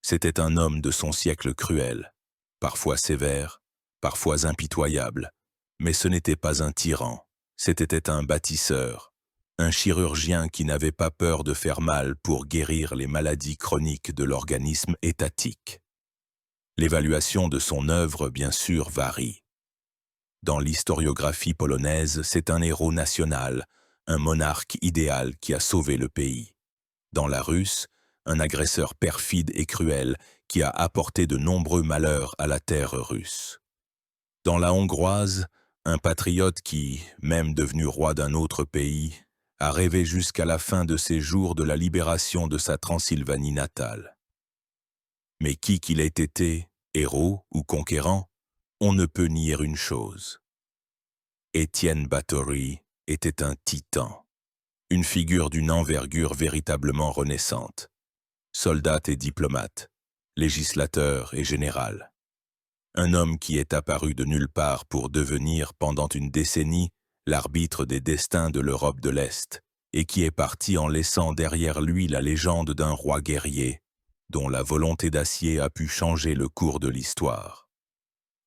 C'était un homme de son siècle cruel, parfois sévère, parfois impitoyable, mais ce n'était pas un tyran, c'était un bâtisseur, un chirurgien qui n'avait pas peur de faire mal pour guérir les maladies chroniques de l'organisme étatique. L'évaluation de son œuvre, bien sûr, varie. Dans l'historiographie polonaise, c'est un héros national, un monarque idéal qui a sauvé le pays. Dans la russe, un agresseur perfide et cruel qui a apporté de nombreux malheurs à la terre russe. Dans la hongroise, un patriote qui, même devenu roi d'un autre pays, a rêvé jusqu'à la fin de ses jours de la libération de sa Transylvanie natale. Mais qui qu'il ait été, héros ou conquérant, on ne peut nier une chose. Étienne Báthory était un titan, une figure d'une envergure véritablement renaissante. Soldat et diplomate, législateur et général. Un homme qui est apparu de nulle part pour devenir, pendant une décennie, l'arbitre des destins de l'Europe de l'Est, et qui est parti en laissant derrière lui la légende d'un roi guerrier, dont la volonté d'acier a pu changer le cours de l'histoire.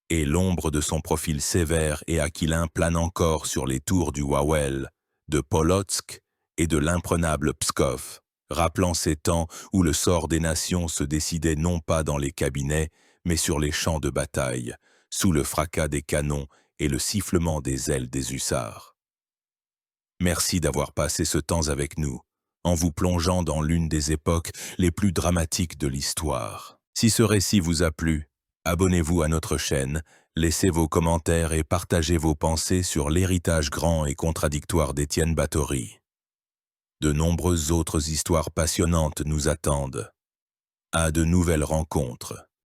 Et l'ombre de son profil sévère et aquilin plane encore sur les tours du Wawel, de Polotsk et de l'imprenable Pskov, rappelant ces temps où le sort des nations se décidait non pas dans les cabinets, mais sur les champs de bataille, sous le fracas des canons et le sifflement des ailes des hussards. Merci d'avoir passé ce temps avec nous, en vous plongeant dans l'une des époques les plus dramatiques de l'histoire. Si ce récit vous a plu, abonnez-vous à notre chaîne, laissez vos commentaires et partagez vos pensées sur l'héritage grand et contradictoire d'Étienne Báthory. De nombreuses autres histoires passionnantes nous attendent. À de nouvelles rencontres.